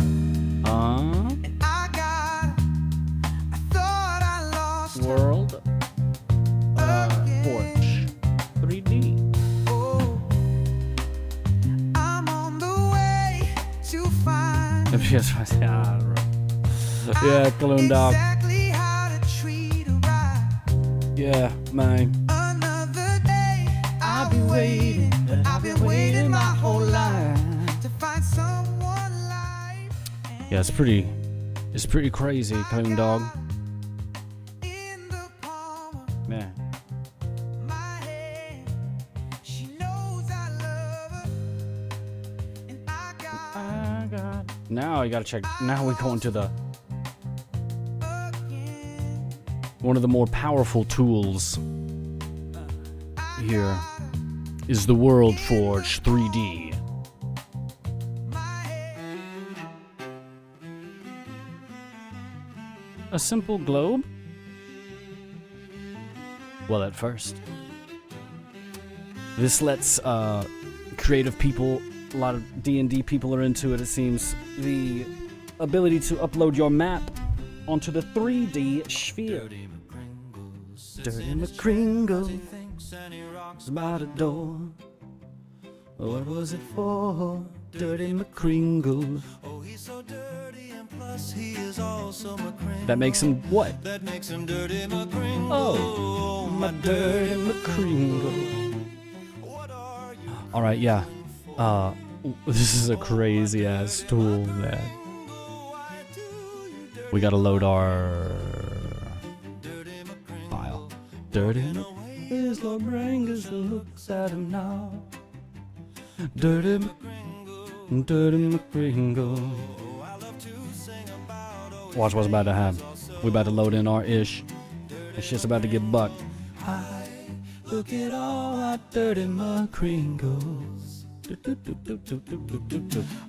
And I got her. I thought I lost her. World Forge 3D. I'm on the way to find Yeah, Cologne Dog. exactly how to treat her right. Yeah, man. Another day, I'll be waiting. I've been waiting my whole life to find someone like. Yeah, it's pretty crazy, Cologne Dog. In the palm of Man. my hand, she knows I love her, and I got Now you gotta check. Now we go into the one of the more powerful tools here is the World Forge 3D. A simple globe? Well, at first. This lets creative people, a lot of D&D people are into it seems, the ability to upload your map onto the 3D sphere. Dirty McCringle is by the door. What was it for? Dirty McCringle. Oh, he's so dirty and plus he is also McCringle. That makes him what? That makes him Dirty McCringle. Oh, my Dirty McCringle. Alright, yeah. This is a crazy ass tool, man. We gotta load our file. Dirty is Lord Brangus that looks at him now. Dirty McCringle. Watch what's about to happen. We about to load in our ish. It's just about to get bucked. Look at all our dirty McCringles.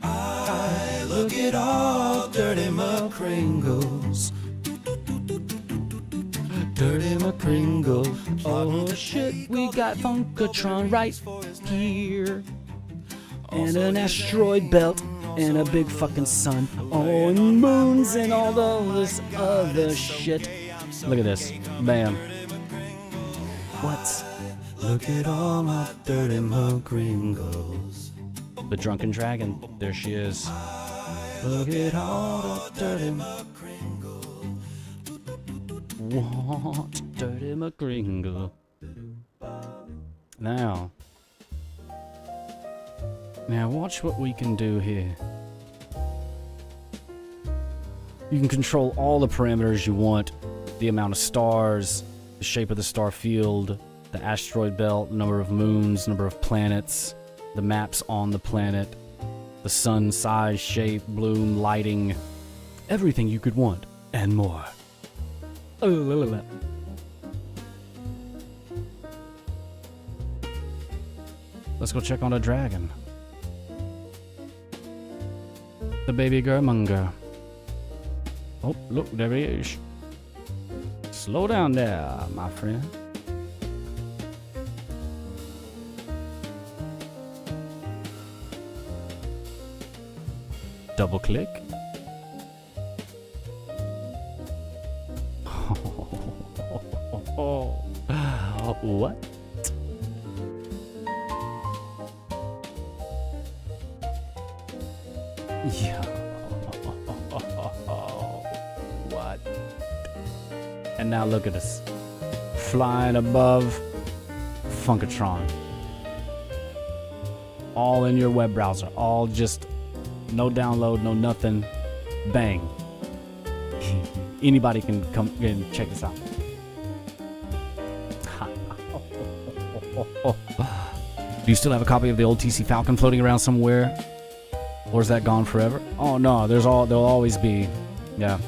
I look at all dirty McCringles. Dirty McCringle. Oh shit, we got Funkatron right here. And an asteroid belt. And a big fucking sun. Oh, and moons and all this other shit. Look at this. Bam. What? Look at all my dirty McCringles. The drunken dragon. There she is. Look at all the dirty McCringle. What? Dirty McCringle. Now watch what we can do here. You can control all the parameters you want. The amount of stars, the shape of the star field, the asteroid belt, number of moons, number of planets, the maps on the planet, the sun size, shape, bloom, lighting, everything you could want, and more. Let's go check on a dragon. The baby Germonger. Oh, look, there he is. Slow down there, my friend. Double click. What? Yeah. What? And now look at us. Flying above Funkatron. All in your web browser. All just no download, no nothing. Bang. Anybody can come and check this out. Do you still have a copy of the old TC Falcon floating around somewhere? Or is that gone forever? Oh no, there'll always be. Yeah.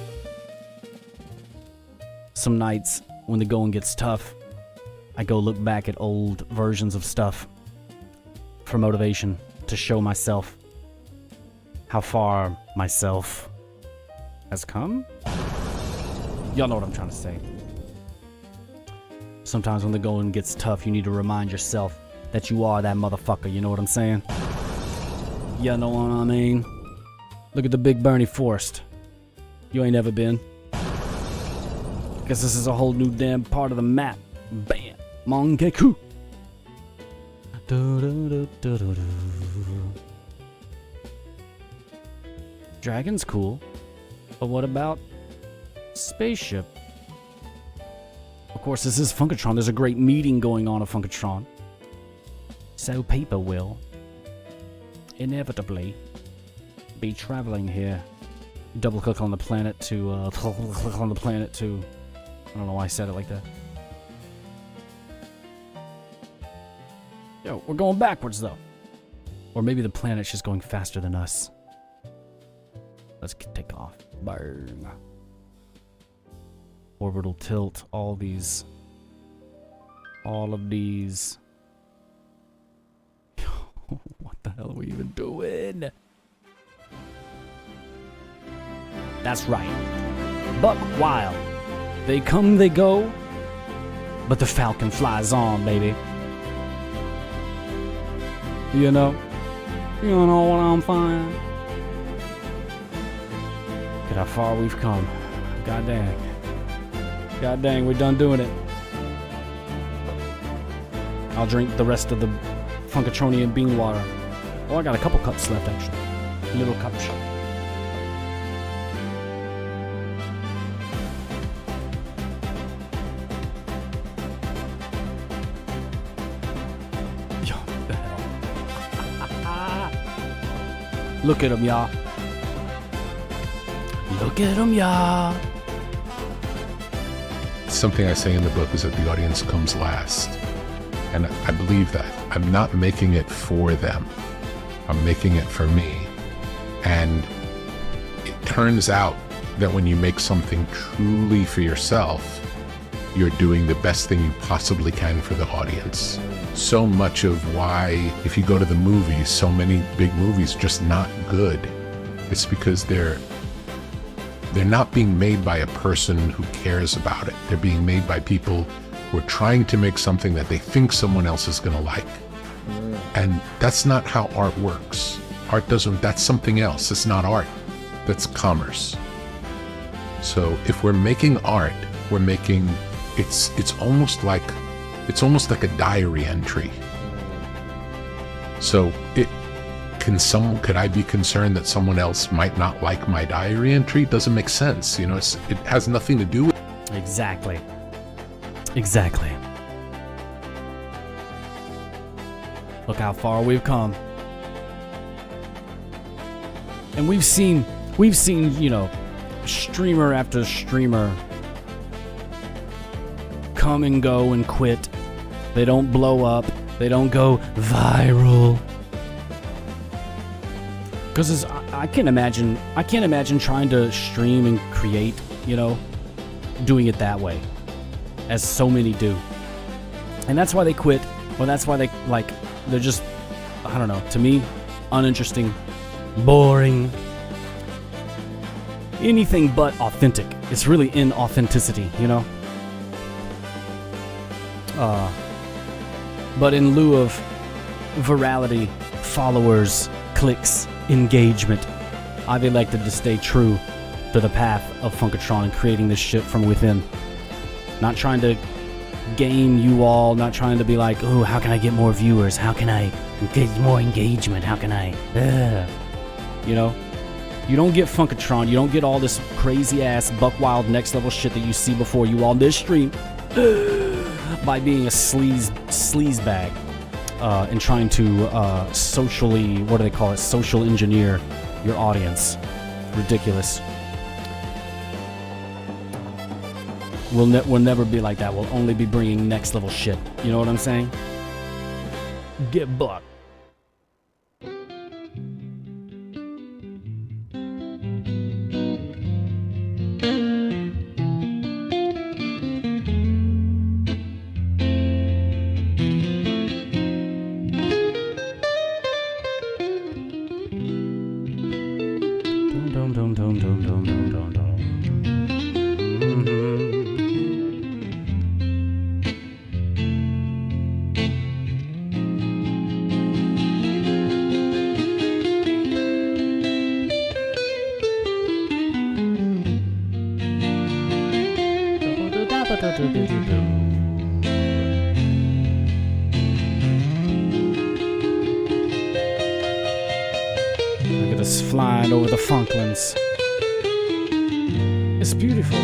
Some nights when the going gets tough, I go look back at old versions of stuff for motivation to show myself how far myself has come. Y'all know what I'm trying to say. Sometimes when the going gets tough, you need to remind yourself that you are that motherfucker, you know what I'm saying? You know what I mean? Look at the Big Bernie Forest. You ain't never been. Guess this is a whole new damn part of the map. Bam! Mongeku! Dragon's cool. But what about spaceship? Of course, this is Funkatron. There's a great meeting going on at Funkatron. So people will inevitably be traveling here. Double click on the planet to click on the planet to. I don't know why I said it like that. Yo, we're going backwards though. Or maybe the planet's just going faster than us. Let's take off. Burn. Orbital tilt. All of these. are we even doing? That's right. Buck wild. They come, they go, but the falcon flies on, baby. You know what I'm saying? Look at how far we've come. God dang, we're done doing it. I'll drink the rest of the Funkatronian bean water. Oh, I got a couple cups left, actually. Little cups. Yo, what the hell? Look at him, y'all. Look at him, y'all. Something I say in the book is that the audience comes last. And I believe that. I'm not making it for them. I'm making it for me. And it turns out that when you make something truly for yourself, you're doing the best thing you possibly can for the audience. So much of why, if you go to the movies, so many big movies just not good. It's because they're not being made by a person who cares about it. They're being made by people who are trying to make something that they think someone else is going to like. And that's not how art works. Art doesn't, that's something else. It's not art. That's commerce. So if we're making art, we're making, it's almost like a diary entry. So could I be concerned that someone else might not like my diary entry? It doesn't make sense. You know, it has nothing to do with. Exactly. Look how far we've come. And we've seen, you know, streamer after streamer come and go and quit. They don't blow up. They don't go viral. Because I can't imagine trying to stream and create, you know, doing it that way, as so many do. And that's why they quit, or that's why they're just, I don't know, to me, uninteresting, boring, anything but authentic. It's really inauthenticity, you know? But in lieu of virality, followers, clicks, engagement, I've elected to stay true to the path of Funkatron and creating this shit from within. Not trying to game you all, not trying to be like, oh, how can I get more viewers? How can I get more engagement? How can I, you know? You don't get Funkatron, you don't get all this crazy ass buck wild next level shit that you see before you on this stream by being a sleaze bag and trying to socially, what do they call it? Social engineer your audience. Ridiculous. We'll never be like that. We'll only be bringing next level shit. You know what I'm saying? Get bucked. Look at us flying over the Funklands. It's beautiful.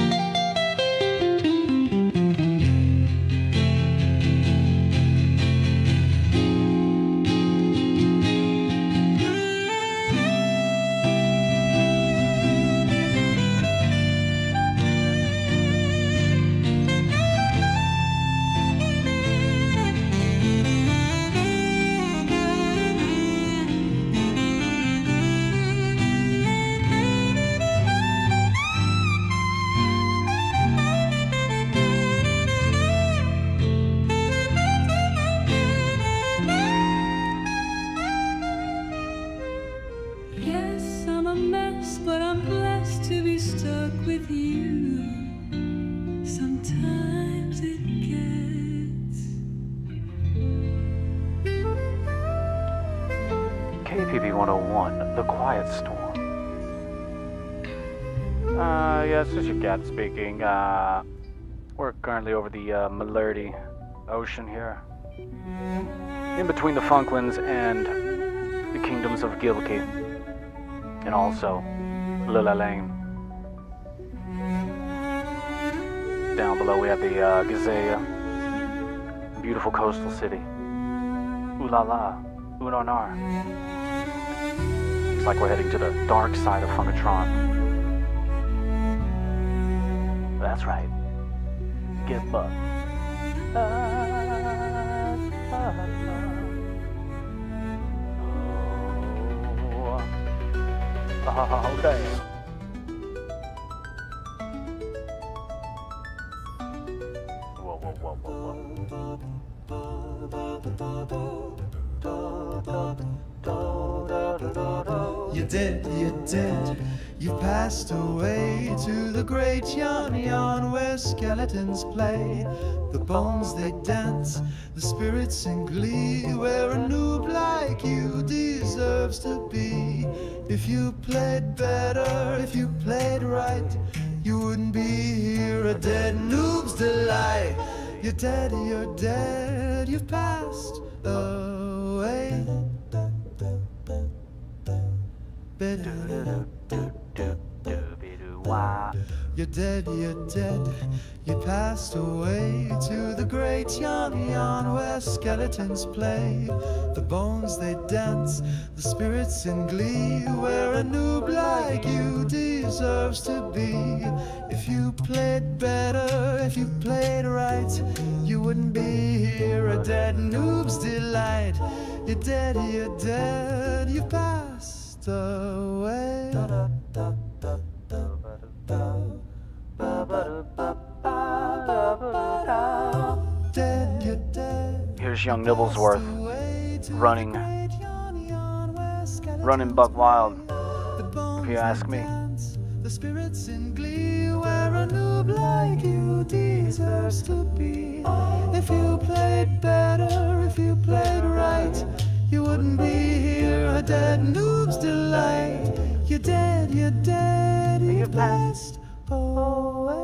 KPP 101, The Quiet Storm. Yes, this is your cat speaking. We're currently over the Malerty Ocean here. In between the Funklands and the Kingdoms of Gilki. And also Lila Lane. Down below we have the Gazea. Beautiful coastal city. Ooh la la. Unonar. Looks like we're heading to the dark side of Funkatron. That's right. Get bugged. Oh, okay. Whoa, whoa, whoa, whoa. You're dead, you passed away to the great yon where skeletons play. The bones they dance, the spirits in glee, where a noob like you deserves to be. If you played better, if you played right, you wouldn't be here, a dead noob's delight. You're dead, you've passed away. You're dead, you passed away to the great yon where skeletons play. The bones they dance, the spirits in glee, where a noob like you deserves to be. If you played better, if you played right, you wouldn't be here, a dead noob's delight. You're dead, you've passed away. Here's young Nibblesworth running buck wild, if you ask me. The spirits in glee, where a noob like you deserves to be. If you played better, if you played right, you wouldn't be here, a dead noob's delight. You're dead, you've passed away.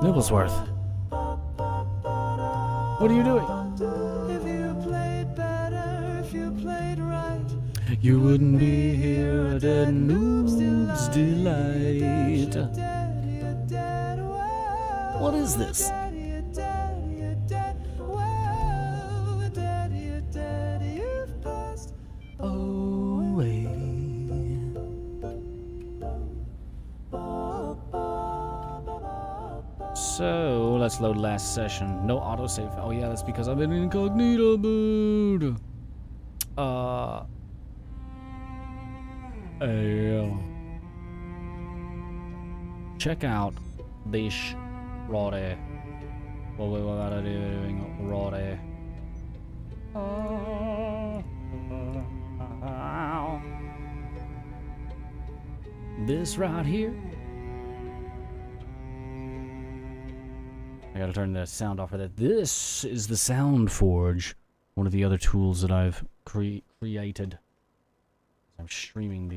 Nibblesworth, what are you doing? If you played better, if you played right, you wouldn't be here, a dead noob's delight. What is this? Away. So let's load last session. No autosave. Oh yeah, that's because I'm in incognito mode. Check out this Rode. What are they doing? Rode. This right here. I gotta turn the sound off for that. This is the Sound Forge, one of the other tools that I've created. I'm streaming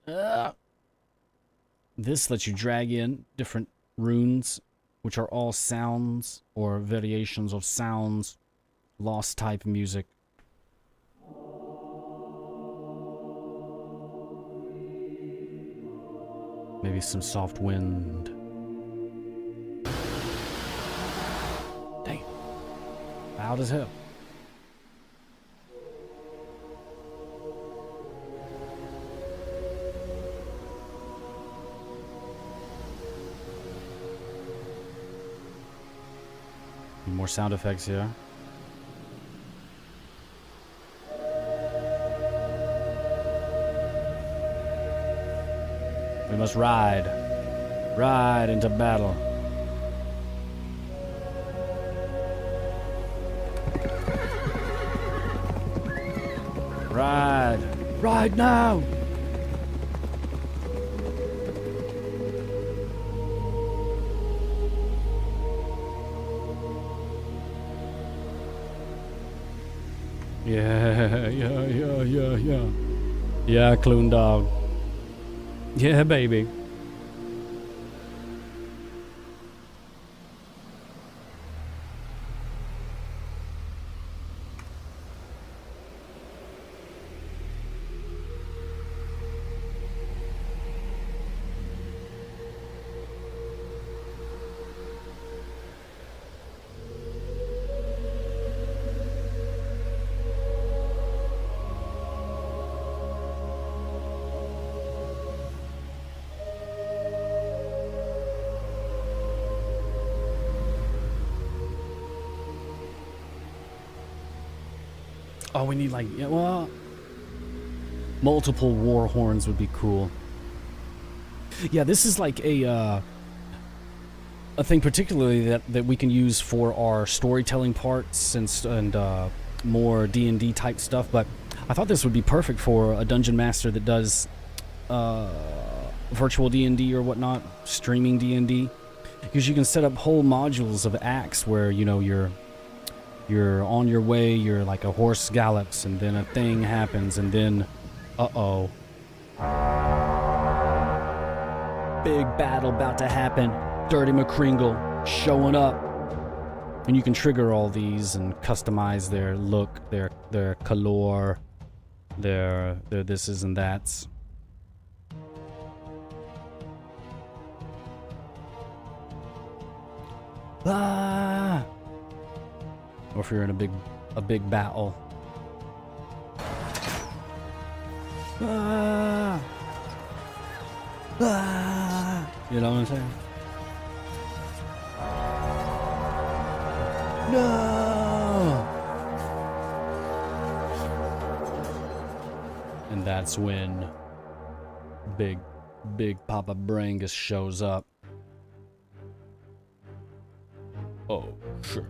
the. This lets you drag in different runes, which are all sounds or variations of sounds, lost type music. Maybe some soft wind. Dang. Loud as hell. More sound effects here. We must ride into battle. Ride. Ride now. Yeah. Yeah, Clune Dog. Yeah, baby. Oh, we need like, yeah, well, multiple war horns would be cool. Yeah, this is like a thing particularly that we can use for our storytelling parts and more D&D type stuff. But I thought this would be perfect for a dungeon master that does virtual D&D or whatnot, streaming D&D, because you can set up whole modules of acts where, you know, you're on your way, you're like a horse gallops, and then a thing happens, and then, uh-oh. Big battle about to happen. Dirty McCringle showing up. And you can trigger all these and customize their look, their color, their thises and that's. Ah! Or if you're in a big battle. Ah! Ah! You know what I'm saying? No! And that's when Big Papa Brangus shows up. Oh, sure.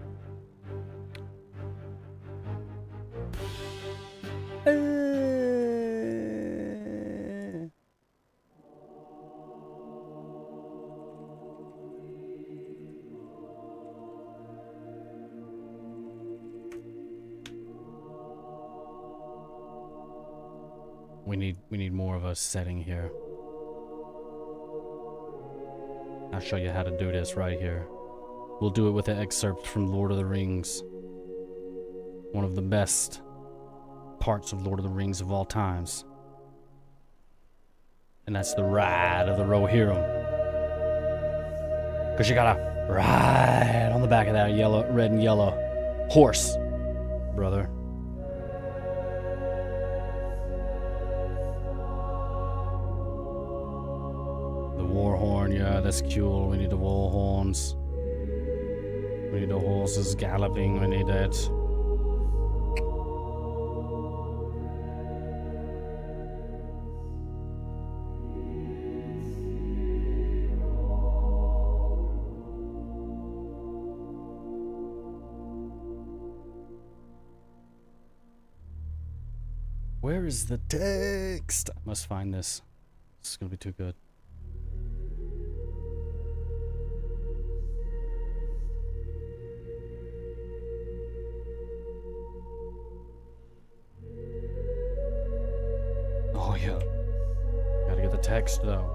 We need more of a setting here. I'll show you how to do this right here. We'll do it with an excerpt from Lord of the Rings. One of the best parts of Lord of the Rings of all times. And that's the ride of the Rohirrim. Because you gotta ride on the back of that red and yellow horse, brother. The war horn, yeah, that's cool. We need the war horns. We need the horses galloping. We need that. Where is the text? I must find this. This is gonna be too good. Oh yeah. Gotta get the text though.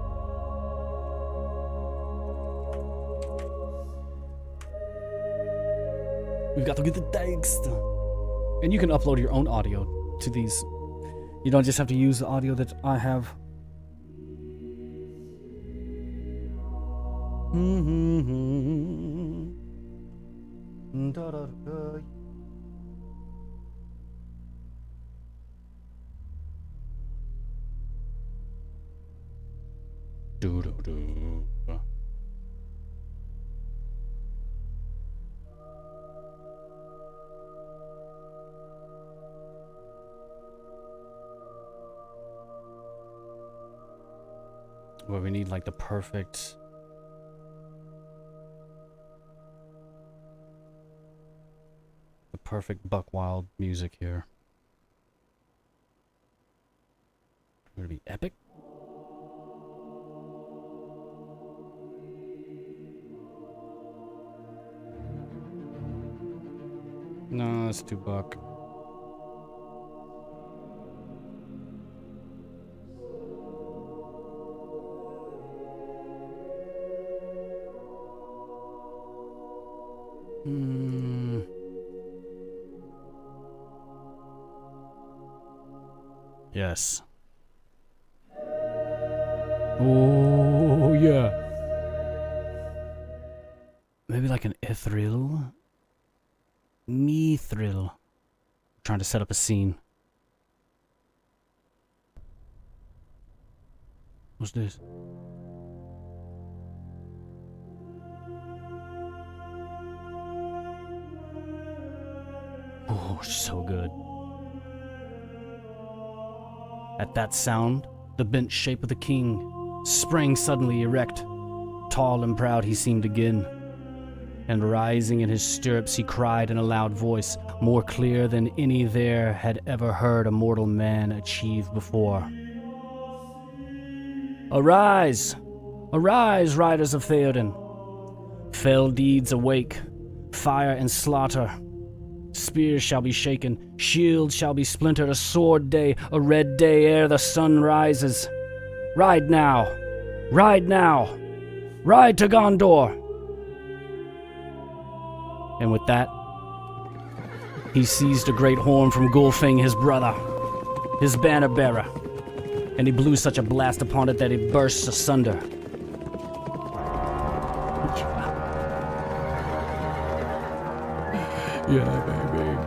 We've got to get the text. And you can upload your own audio to these. You don't just have to use the audio that I have. Where we need like the perfect Buck Wild music here. Epic? No, that's $2. Yes. Oh, yeah. Maybe like an ethereal? Mithril. Trying to set up a scene. What's this? Oh, so good. At that sound, the bent shape of the king sprang suddenly erect. Tall and proud he seemed again. And rising in his stirrups, he cried in a loud voice, more clear than any there had ever heard a mortal man achieve before. Arise! Arise, riders of Theoden! Fell deeds awake, fire and slaughter. Spears shall be shaken, shields shall be splintered, a sword day, a red day ere the sun rises. Ride now! Ride now! Ride to Gondor! And with that, he seized a great horn from Gulfing, his brother, his banner bearer, and he blew such a blast upon it that it burst asunder. Yeah, baby.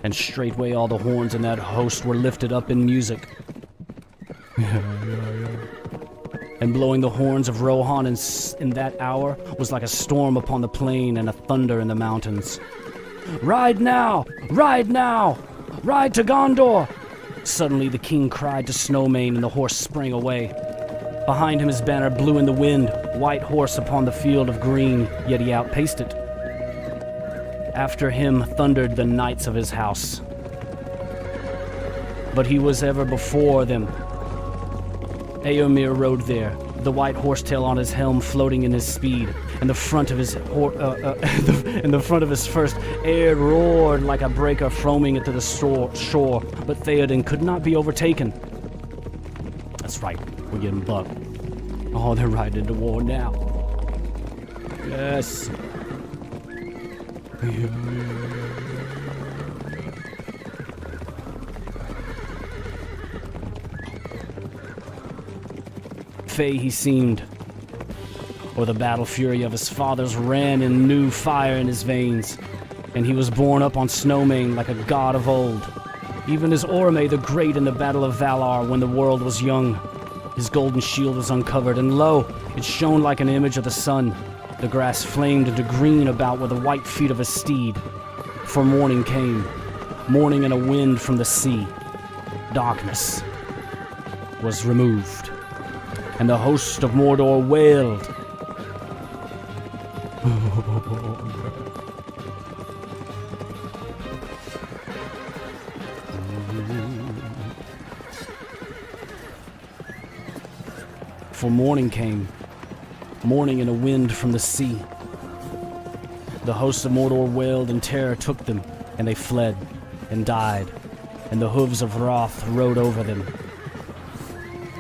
And straightway all the horns in that host were lifted up in music. And blowing the horns of Rohan in that hour was like a storm upon the plain and a thunder in the mountains. Ride now! Ride now! Ride to Gondor! Suddenly the king cried to Snowmane, and the horse sprang away. Behind him his banner blew in the wind, white horse upon the field of green, yet he outpaced it. After him thundered the knights of his house. But he was ever before them. Eomer rode there, the white horsetail on his helm floating in his speed, and the front of his first air roared like a breaker foaming into the shore. But Theoden could not be overtaken. That's right, we're getting bucked. Oh, they're riding into war now. Yes. Fey he seemed, or the battle fury of his fathers ran in new fire in his veins, and he was borne up on Snowmane like a god of old, even as Orome the Great in the Battle of Valar when the world was young. His golden shield was uncovered, and lo, it shone like an image of the sun. The grass flamed into green about with the white feet of a steed. For morning came, morning and a wind from the sea. Darkness was removed, and the host of Mordor wailed. For morning came, morning and a wind from the sea. The hosts of Mordor wailed, and terror took them, and they fled and died, and the hooves of wrath rode over them.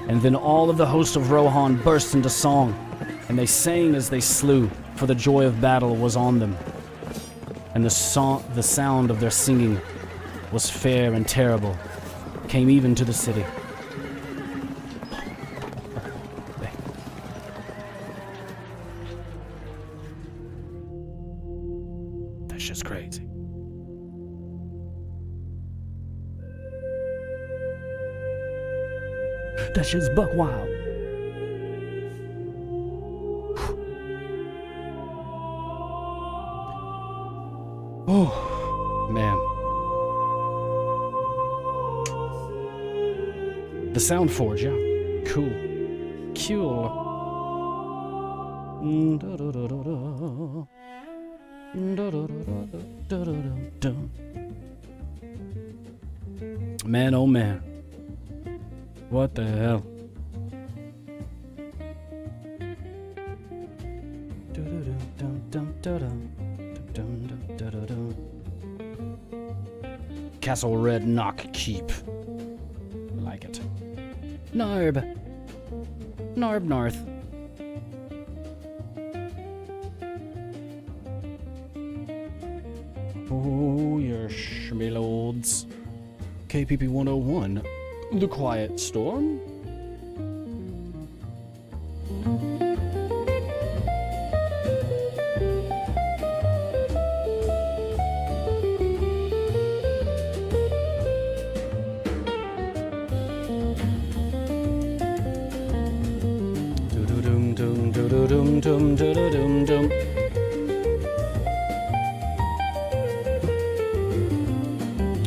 And then all of the host of Rohan burst into song, and they sang as they slew, for the joy of battle was on them. And the sound of their singing was fair and terrible, came even to the city. That shit's crazy. That shit's buck wild. Oh, man. The Sound Forge, yeah. Cool. Man, oh man. What the hell? Castle Red Knock Keep. I like it. Narb. Narb North. Oh, your schmilords. KPP 101. The Quiet Storm.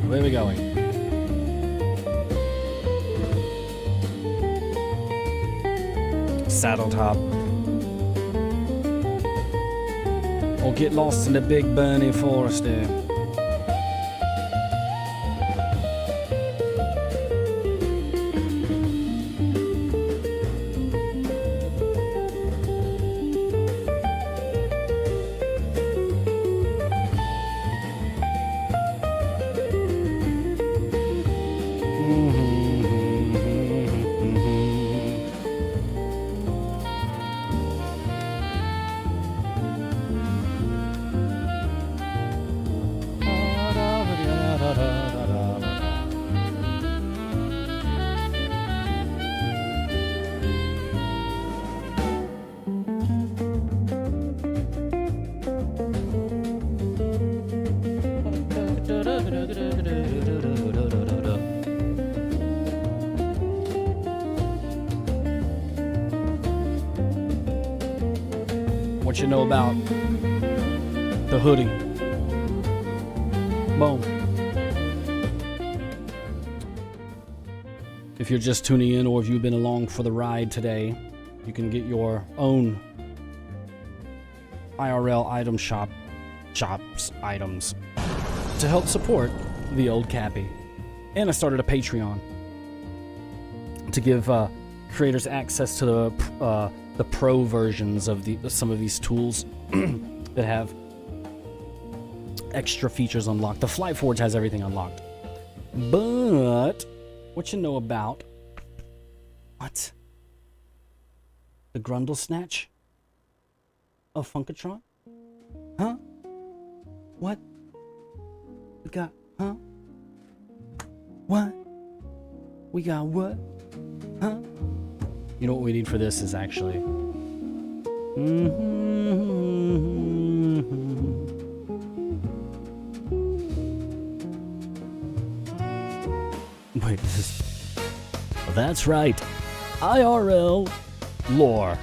Where are we going? Saddle top. Or get lost in the big burning forest there. What you know about the hoodie? Boom. If you're just tuning in or if you've been along for the ride today, you can get your own IRL item shops items to help support the old Cappy. And I started a Patreon to give creators access to the pro versions of some of these tools that have extra features unlocked. The Flightforge has everything unlocked. But what you know about what? The Grundle Snatch of Funkatron? Huh? What? We got, huh? What? We got what? Huh? You know what we need for this is actually... Wait, this is... That's right. IRL lore.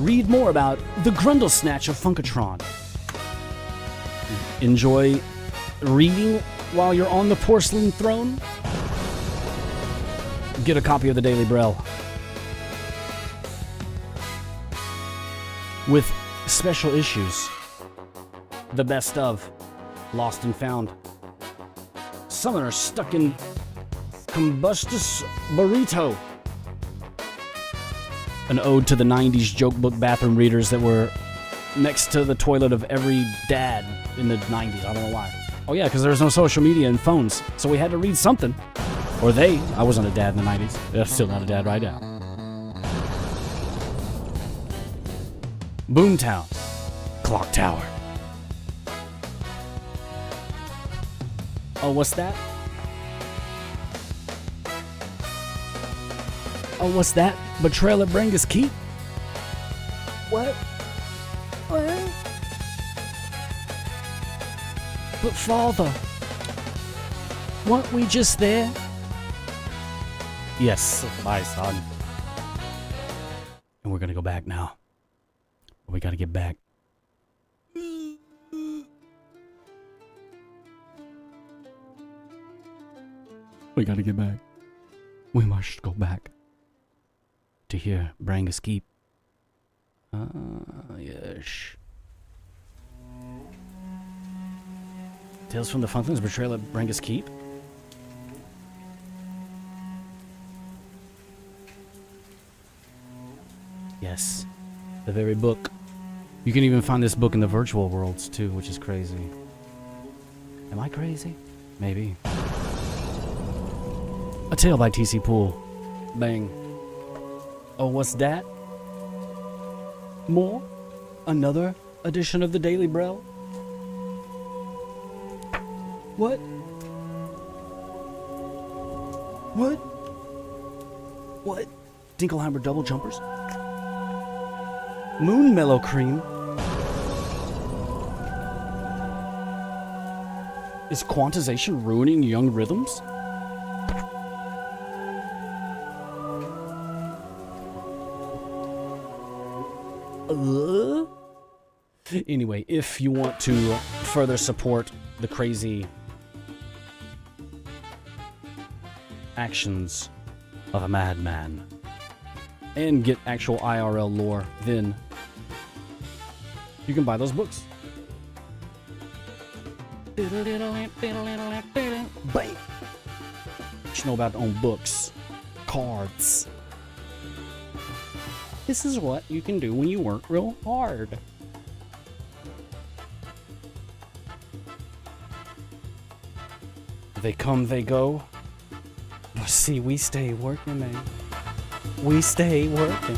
Read more about the Grundle Snatch of Funkatron. Enjoy reading while you're on the porcelain throne? Get a copy of the Daily Braille. With special issues. The best of Lost and Found. Summoner stuck in Combustus Burrito. An ode to the 90s joke book bathroom readers that were next to the toilet of every dad in the 90s. I don't know why. Oh yeah, because there was no social media and phones, so we had to read something. Or they. I wasn't a dad in the 90s. I'm still not a dad right now. Boomtown. Clock Tower. Oh, what's that? Oh, what's that? Betrayal at Brangus Keep? What? What? But father, weren't we just there? Yes, my son. And we're gonna go back now. We gotta get back. We gotta get back. We must go back to hear Brangus Keep. Yes. Tales from the Funklands, Betrayal at Brangus Keep. Yes, the very book. You can even find this book in the virtual worlds too, which is crazy. Am I crazy? Maybe. A Tale by T.C. Poole. Bang. Oh, what's that? More? Another edition of the Daily Brell? What? What? What? Dinkelheimer double jumpers? Moon Mellow Cream? Is quantization ruining young rhythms? Anyway, if you want to further support the crazy actions of a madman and get actual IRL lore, then you can buy those books. Bam! What you know about to own books, cards. This is what you can do when you work real hard. They come, they go. But see, we stay working, man. We stay working.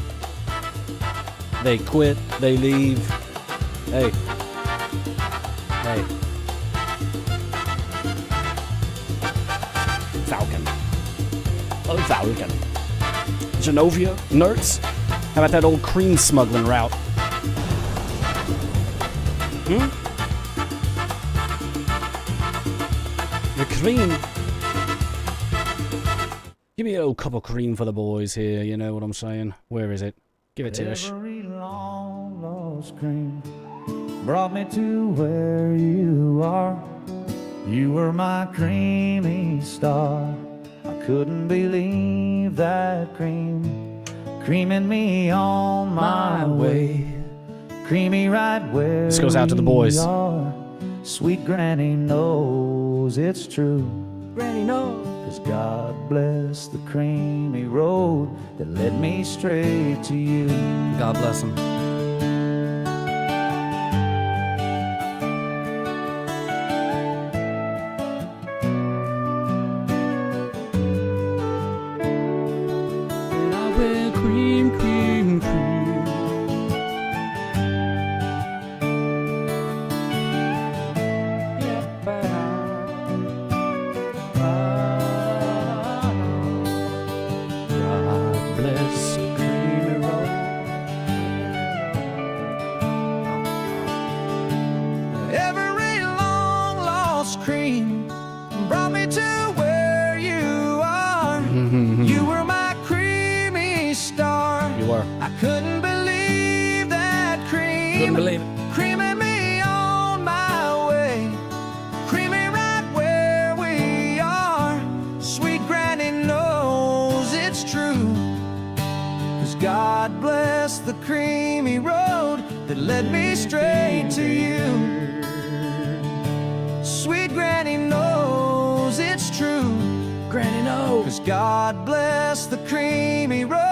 They quit, they leave. Hey. Hey. Falcon. Oh, Falcon. Genovia, Nerds. How about that old cream smuggling route? The cream. Give me a little cup of cream for the boys here, you know what I'm saying? Where is it? Give it to us. Every long lost cream brought me to where you are. You were my creamy star. I couldn't believe that cream creaming me on my way. Creamy right where this goes out to the boys. Are. Sweet Granny knows it's true. Granny knows. 'Cause God bless the creamy road that led me straight to you. God bless him. And I will cream, cream, cream. Couldn't believe that cream. Couldn't believe it. Creaming me on my way. Creaming right where we are. Sweet Granny knows it's true. 'Cause God bless the creamy road that led me straight to you. Sweet Granny knows it's true. Granny knows. 'Cause God bless the creamy road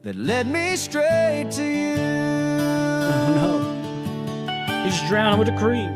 that led me straight to you. Oh no. He's drowning with the cream.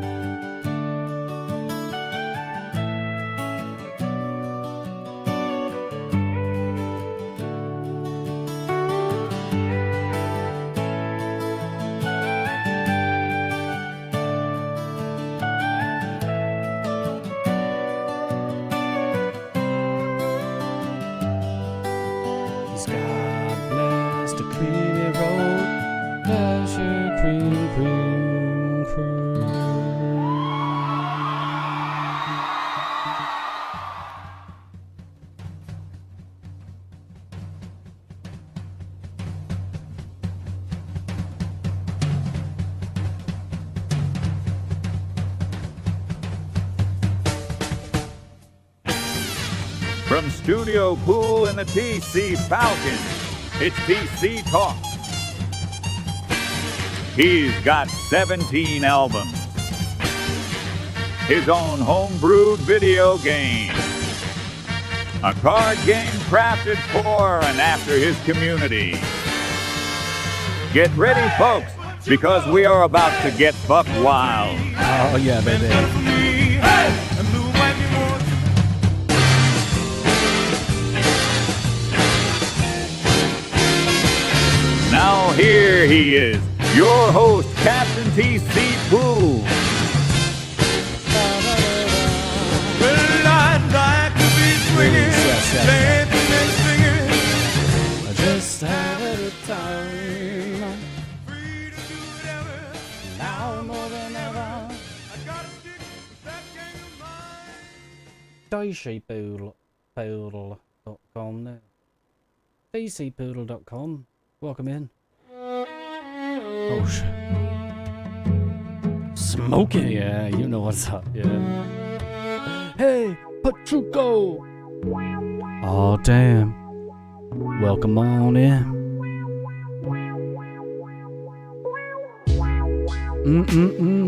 From Studio Pool and the TC Falcon, It's PC Talk. He's got 17 albums. His own homebrewed video game. A card game crafted for and after his community. Get ready, folks, because we are about to get buck wild. Oh, yeah, baby. Now here he is, your host, Captain TC Poole. Well, I'd like to be swinging, dancing and singing. I just had a time. Free to do whatever, Now more than ever. I gotta stick with that gang of DCPoodle.com now. DCPoodle.com. Welcome in. Oh shit. Smoking, yeah, you know what's up, yeah. Hey, Pachuco! Oh damn. Welcome on in.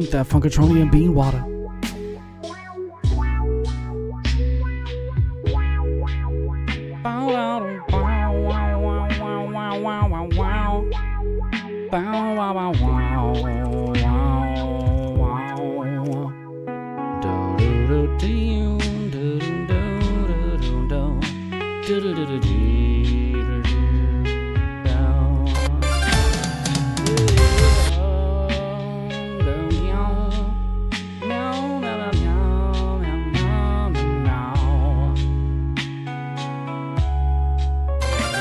That Funkatronian bean water.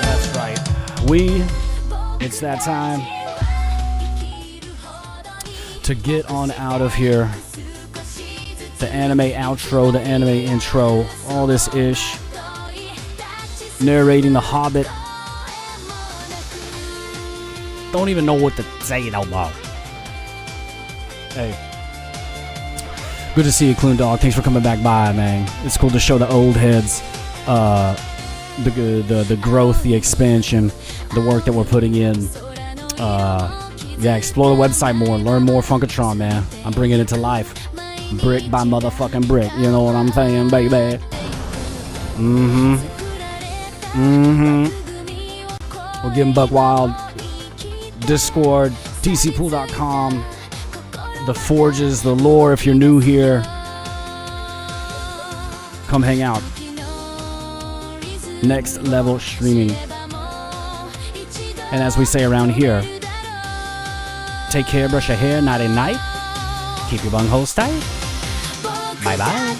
That's right. It's that time to get on out of here. The anime outro, the anime intro, all this ish. Narrating The Hobbit. Don't even know what to say no more. Hey. Good to see you, Clune Dog. Thanks for coming back by, man. It's cool to show the old heads the growth, the expansion, the work that we're putting in. Yeah, explore the website more, learn more Funkatron, man. I'm bringing it to life. Brick by motherfucking brick. You know what I'm saying, baby? We're getting buck wild. Discord, tcpool.com. The forges, the lore. If you're new here, come hang out. Next level streaming. And as we say around here, take care, brush your hair, nighty night. Keep your bungholes tight. Bye bye.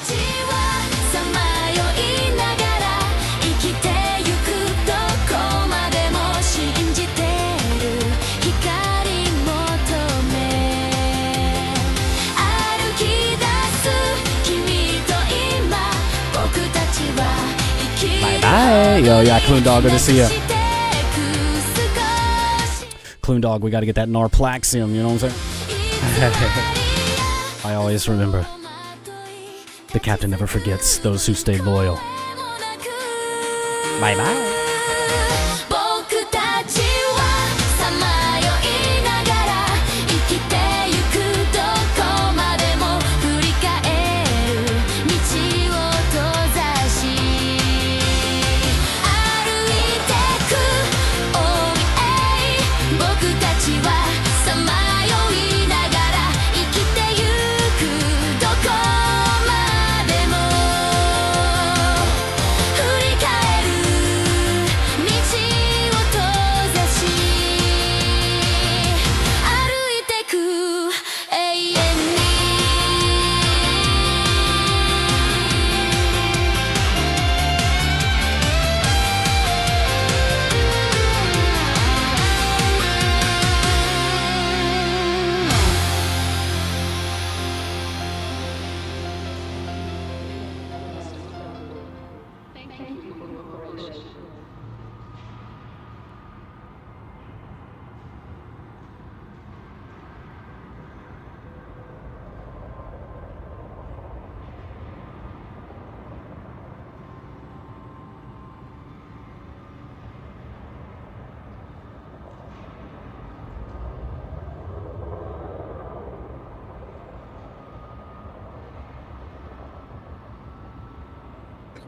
はい、yo, yeah, Clune Dog, good to see ya. Clune Dog, we gotta get that Narplaxium, you know what I'm saying? I always remember, the captain never forgets those who stay loyal. Bye bye.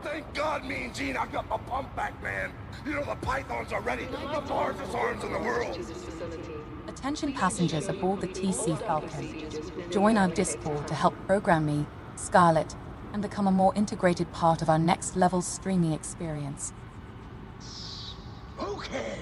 thank God me and Gene, I've got my pump back, man. You know the pythons are ready. The largest arms in the world. Attention passengers aboard the TC Falcon. Join our Discord to help program me, Scarlet, and become a more integrated part of our next level streaming experience. Okay.